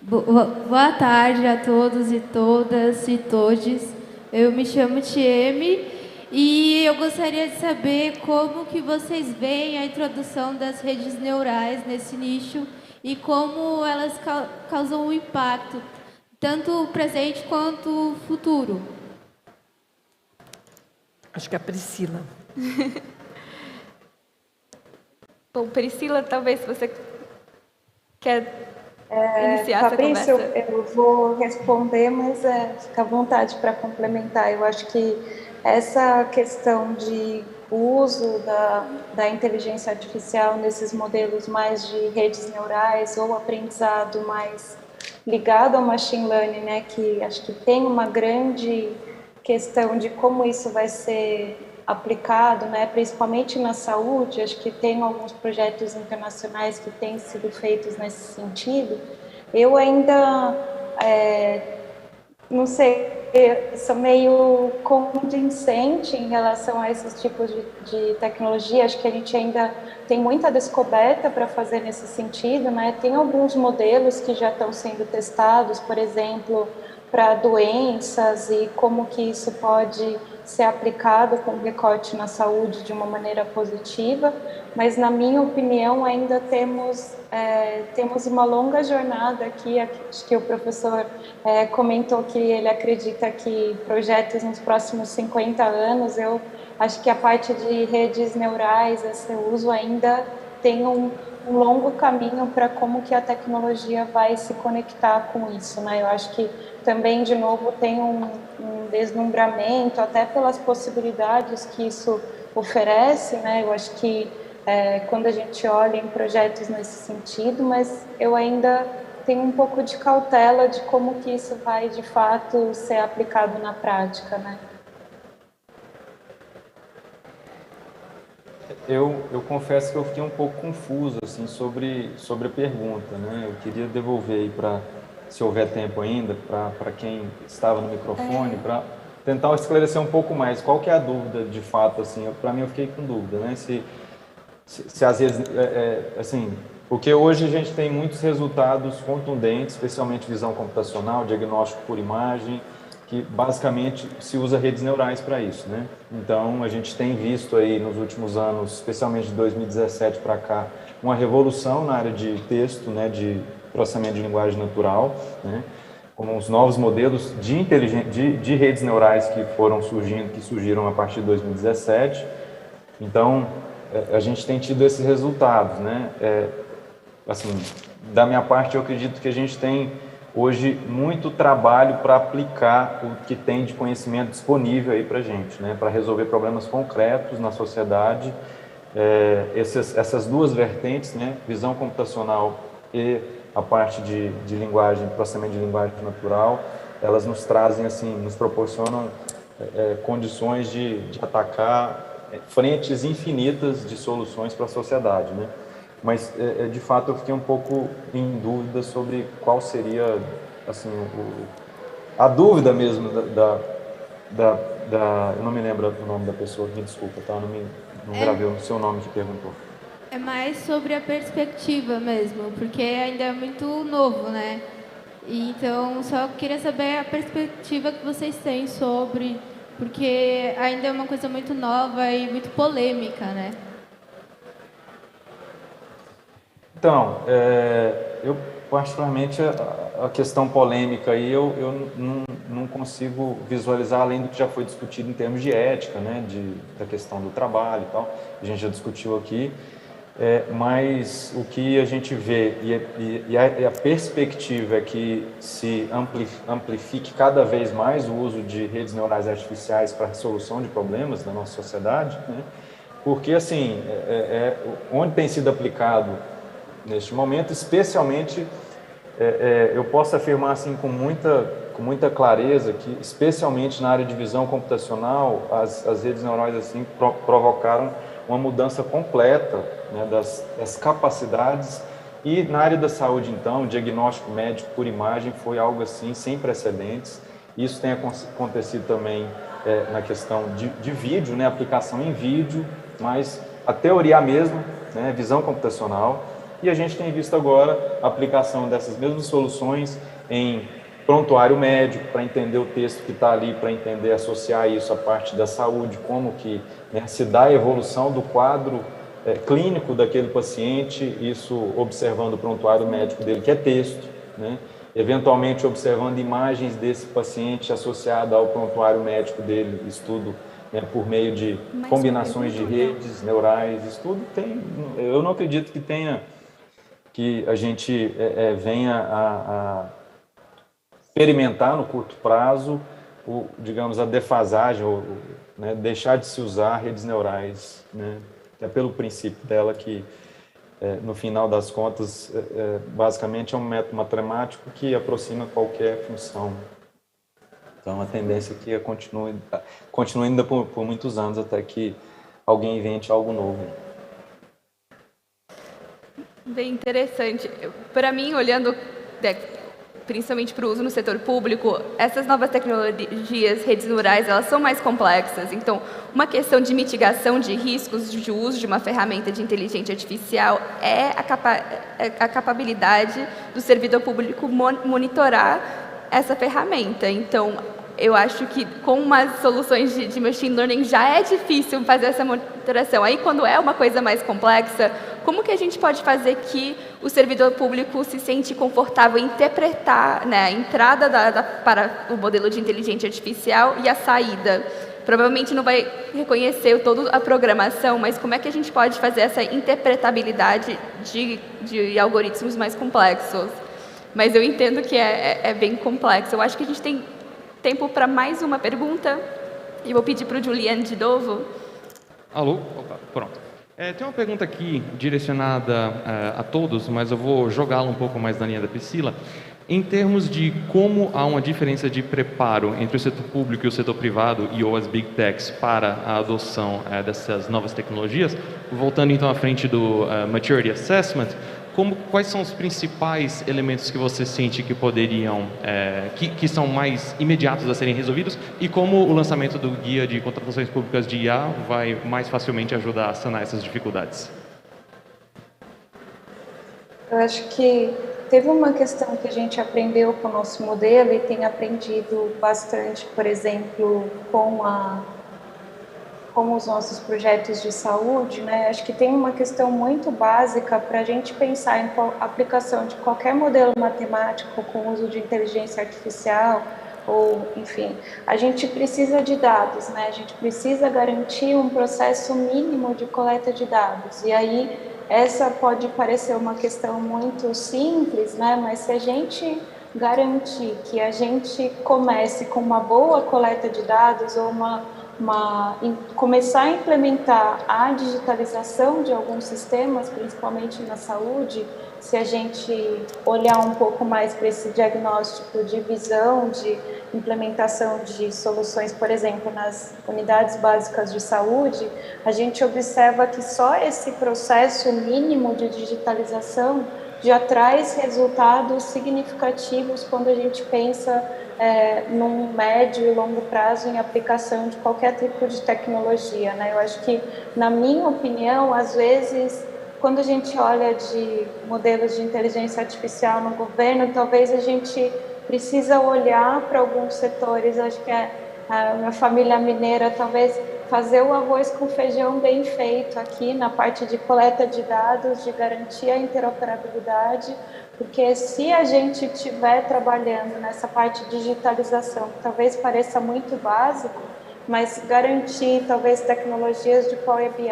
Boa tarde a todos e todas e todes. Eu me chamo Tieme e eu gostaria de saber como que vocês veem a introdução das redes neurais nesse nicho e como elas causam um impacto, tanto presente quanto futuro. Acho que é a Priscila. Bom, Priscila, talvez você quer iniciar Fabrício, essa conversa. eu vou responder, mas fica à vontade para complementar. Eu acho que essa questão de uso da inteligência artificial nesses modelos mais de redes neurais ou aprendizado mais ligado ao machine learning, né, que acho que tem uma grande questão de como isso vai ser aplicado, né, principalmente na saúde. Acho que tem alguns projetos internacionais que têm sido feitos nesse sentido. Eu ainda, não sei, sou meio condescendente em relação a esses tipos de tecnologia. Acho que a gente ainda tem muita descoberta para fazer nesse sentido, né? Tem alguns modelos que já estão sendo testados, por exemplo, para doenças e como que isso pode ser aplicado com recorte na saúde de uma maneira positiva, mas na minha opinião ainda temos uma longa jornada aqui. Acho que o professor comentou que ele acredita que projetos nos próximos 50 anos, eu acho que a parte de redes neurais, esse uso ainda tem um longo caminho para como que a tecnologia vai se conectar com isso, né? Eu acho que também, de novo, tem um deslumbramento, até pelas possibilidades que isso oferece, né? Eu acho que quando a gente olha em projetos nesse sentido, mas eu ainda tenho um pouco de cautela de como que isso vai, de fato, ser aplicado na prática, né? Eu confesso que eu fiquei um pouco confuso assim, sobre a pergunta, né? Eu queria devolver aí para, se houver tempo ainda, para quem estava no microfone, para tentar esclarecer um pouco mais qual que é a dúvida de fato. Assim, para mim eu fiquei com dúvida, né? Se às vezes, assim, porque hoje a gente tem muitos resultados contundentes, especialmente visão computacional, diagnóstico por imagem, que basicamente se usa redes neurais para isso, né? Então a gente tem visto aí nos últimos anos, especialmente de 2017 para cá, uma revolução na área de texto, né, de processamento de linguagem natural, né, com os novos modelos de redes neurais que surgiram a partir de 2017. Então a gente tem tido esses resultados, né? Assim, da minha parte, eu acredito que a gente tem hoje muito trabalho para aplicar o que tem de conhecimento disponível aí para a gente, né, para resolver problemas concretos na sociedade. Essas duas vertentes, né, visão computacional e a parte de linguagem, processamento de linguagem natural, elas nos trazem, assim, nos proporcionam condições de atacar frentes infinitas de soluções para a sociedade, né? Mas, de fato, eu fiquei um pouco em dúvida sobre qual seria, assim, a dúvida mesmo eu não me lembro o nome da pessoa, me desculpa, tá? Não gravei o seu nome que perguntou. É mais sobre a perspectiva mesmo, porque ainda é muito novo, né? E então, só queria saber a perspectiva que vocês têm sobre, porque ainda é uma coisa muito nova e muito polêmica, né? Então, eu particularmente, a questão polêmica aí, eu não consigo visualizar além do que já foi discutido em termos de ética, né, da questão do trabalho e tal, a gente já discutiu aqui, mas o que a gente vê e a perspectiva é que se amplifique cada vez mais o uso de redes neurais artificiais para a resolução de problemas na nossa sociedade, né, porque, assim, onde tem sido aplicado neste momento, especialmente eu posso afirmar assim com muita clareza que, especialmente na área de visão computacional, as redes neurais assim provocaram uma mudança completa, né, das capacidades. E na área da saúde, então, o diagnóstico médico por imagem foi algo assim sem precedentes. Isso tem acontecido também na questão de vídeo, né, aplicação em vídeo, mas a teoria mesmo, né, visão computacional. E a gente tem visto agora a aplicação dessas mesmas soluções em prontuário médico, para entender o texto que está ali, para entender, associar isso à parte da saúde, como que, né, se dá a evolução do quadro clínico daquele paciente, isso observando o prontuário médico dele, que é texto, né? Eventualmente observando imagens desse paciente associada ao prontuário médico dele, estudo, né, por meio de combinações de redes neurais, estudo tem, eu não acredito que a gente venha a experimentar no curto prazo, digamos, a defasagem, né, deixar de se usar redes neurais, né, é pelo princípio dela que, no final das contas, basicamente é um método matemático que aproxima qualquer função. Então, a tendência é que continue ainda por muitos anos, até que alguém invente algo novo. Bem interessante. Para mim, olhando principalmente para o uso no setor público, essas novas tecnologias, redes neurais, elas são mais complexas. Então, uma questão de mitigação de riscos de uso de uma ferramenta de inteligência artificial é a capacidade do servidor público monitorar essa ferramenta. Então, eu acho que com umas soluções de machine learning já é difícil fazer essa monitoração. Aí, quando é uma coisa mais complexa, como que a gente pode fazer que o servidor público se sente confortável em interpretar, né, a entrada para o modelo de inteligência artificial e a saída? Provavelmente não vai reconhecer toda a programação, mas como é que a gente pode fazer essa interpretabilidade de algoritmos mais complexos? Mas eu entendo que é bem complexo. Eu acho que a gente tem tempo para mais uma pergunta. E vou pedir para o Juliano de novo. Alô? Opa, pronto. Tem uma pergunta aqui direcionada a todos, mas eu vou jogá-la um pouco mais na linha da Priscila. Em termos de como há uma diferença de preparo entre o setor público e o setor privado ou as Big Techs para a adoção dessas novas tecnologias, voltando então à frente do Maturity Assessment, quais são os principais elementos que você sente que poderiam, que são mais imediatos a serem resolvidos, e como o lançamento do Guia de Contratações Públicas de IA vai mais facilmente ajudar a sanar essas dificuldades? Eu acho que teve uma questão que a gente aprendeu com o nosso modelo e tem aprendido bastante, por exemplo, com os nossos projetos de saúde, né? Acho que tem uma questão muito básica para a gente pensar em aplicação de qualquer modelo matemático com uso de inteligência artificial, ou, enfim, a gente precisa de dados, né? A gente precisa garantir um processo mínimo de coleta de dados. E aí, essa pode parecer uma questão muito simples, né? Mas se a gente garantir que a gente comece com uma boa coleta de dados ou começar a implementar a digitalização de alguns sistemas, principalmente na saúde, se a gente olhar um pouco mais para esse diagnóstico de visão, de implementação de soluções, por exemplo, nas unidades básicas de saúde, a gente observa que só esse processo mínimo de digitalização já traz resultados significativos quando a gente pensa num médio e longo prazo em aplicação de qualquer tipo de tecnologia, né? Eu acho que, na minha opinião, às vezes, quando a gente olha de modelos de inteligência artificial no governo, talvez a gente precisa olhar para alguns setores. Acho que a minha família mineira, talvez fazer o arroz com feijão bem feito aqui na parte de coleta de dados, de garantir a interoperabilidade, porque se a gente estiver trabalhando nessa parte de digitalização, que talvez pareça muito básico, mas garantir talvez tecnologias de Power BI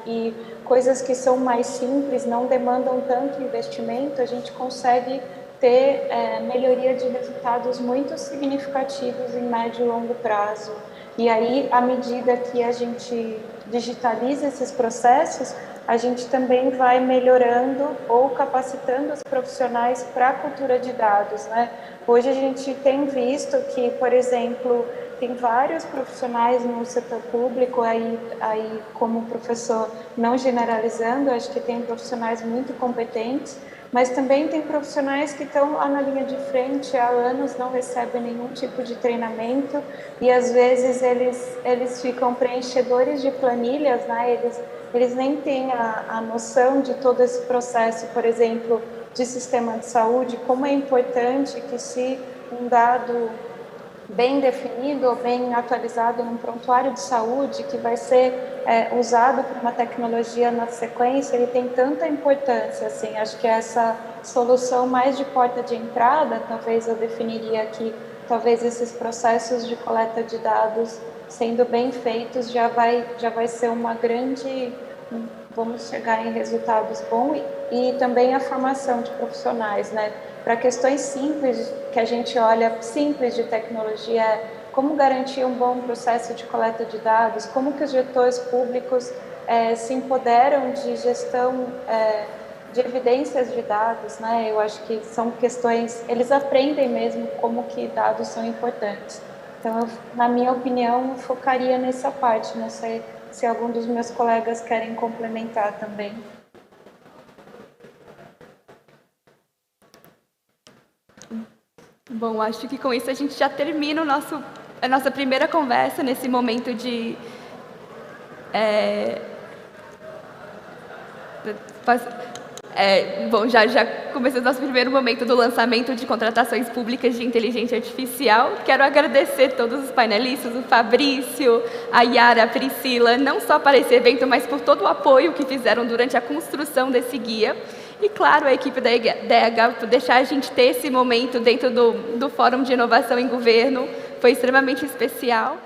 e coisas que são mais simples, não demandam tanto investimento, a gente consegue ter melhoria de resultados muito significativos em médio e longo prazo. E aí, à medida que a gente digitaliza esses processos, a gente também vai melhorando ou capacitando os profissionais para a cultura de dados, né? Hoje a gente tem visto que, por exemplo, tem vários profissionais no setor público, aí como professor, não generalizando, acho que tem profissionais muito competentes, mas também tem profissionais que estão lá na linha de frente há anos, não recebem nenhum tipo de treinamento e às vezes eles ficam preenchedores de planilhas, né? Eles nem têm a noção de todo esse processo, por exemplo, de sistema de saúde, como é importante que se um dado bem definido ou bem atualizado num prontuário de saúde que vai ser usado por uma tecnologia na sequência, ele tem tanta importância, assim, acho que essa solução mais de porta de entrada, talvez eu definiria aqui, talvez esses processos de coleta de dados sendo bem feitos já vai ser uma grande, vamos chegar em resultados bons e também a formação de profissionais, né? Para questões simples, que a gente olha, simples de tecnologia, como garantir um bom processo de coleta de dados, como que os gestores públicos se empoderam de gestão de evidências de dados, né? Eu acho que são questões, eles aprendem mesmo como que dados são importantes. Então, na minha opinião, eu focaria nessa parte, não sei se algum dos meus colegas querem complementar também. Bom, acho que com isso a gente já termina a nossa primeira conversa nesse momento de... bom, já começamos nosso primeiro momento do lançamento de contratações públicas de inteligência artificial. Quero agradecer todos os painelistas, o Fabrício, a Yara, a Priscila, não só para esse evento, mas por todo o apoio que fizeram durante a construção desse guia. E, claro, a equipe da DH por deixar a gente ter esse momento dentro do Fórum de Inovação em Governo. Foi extremamente especial.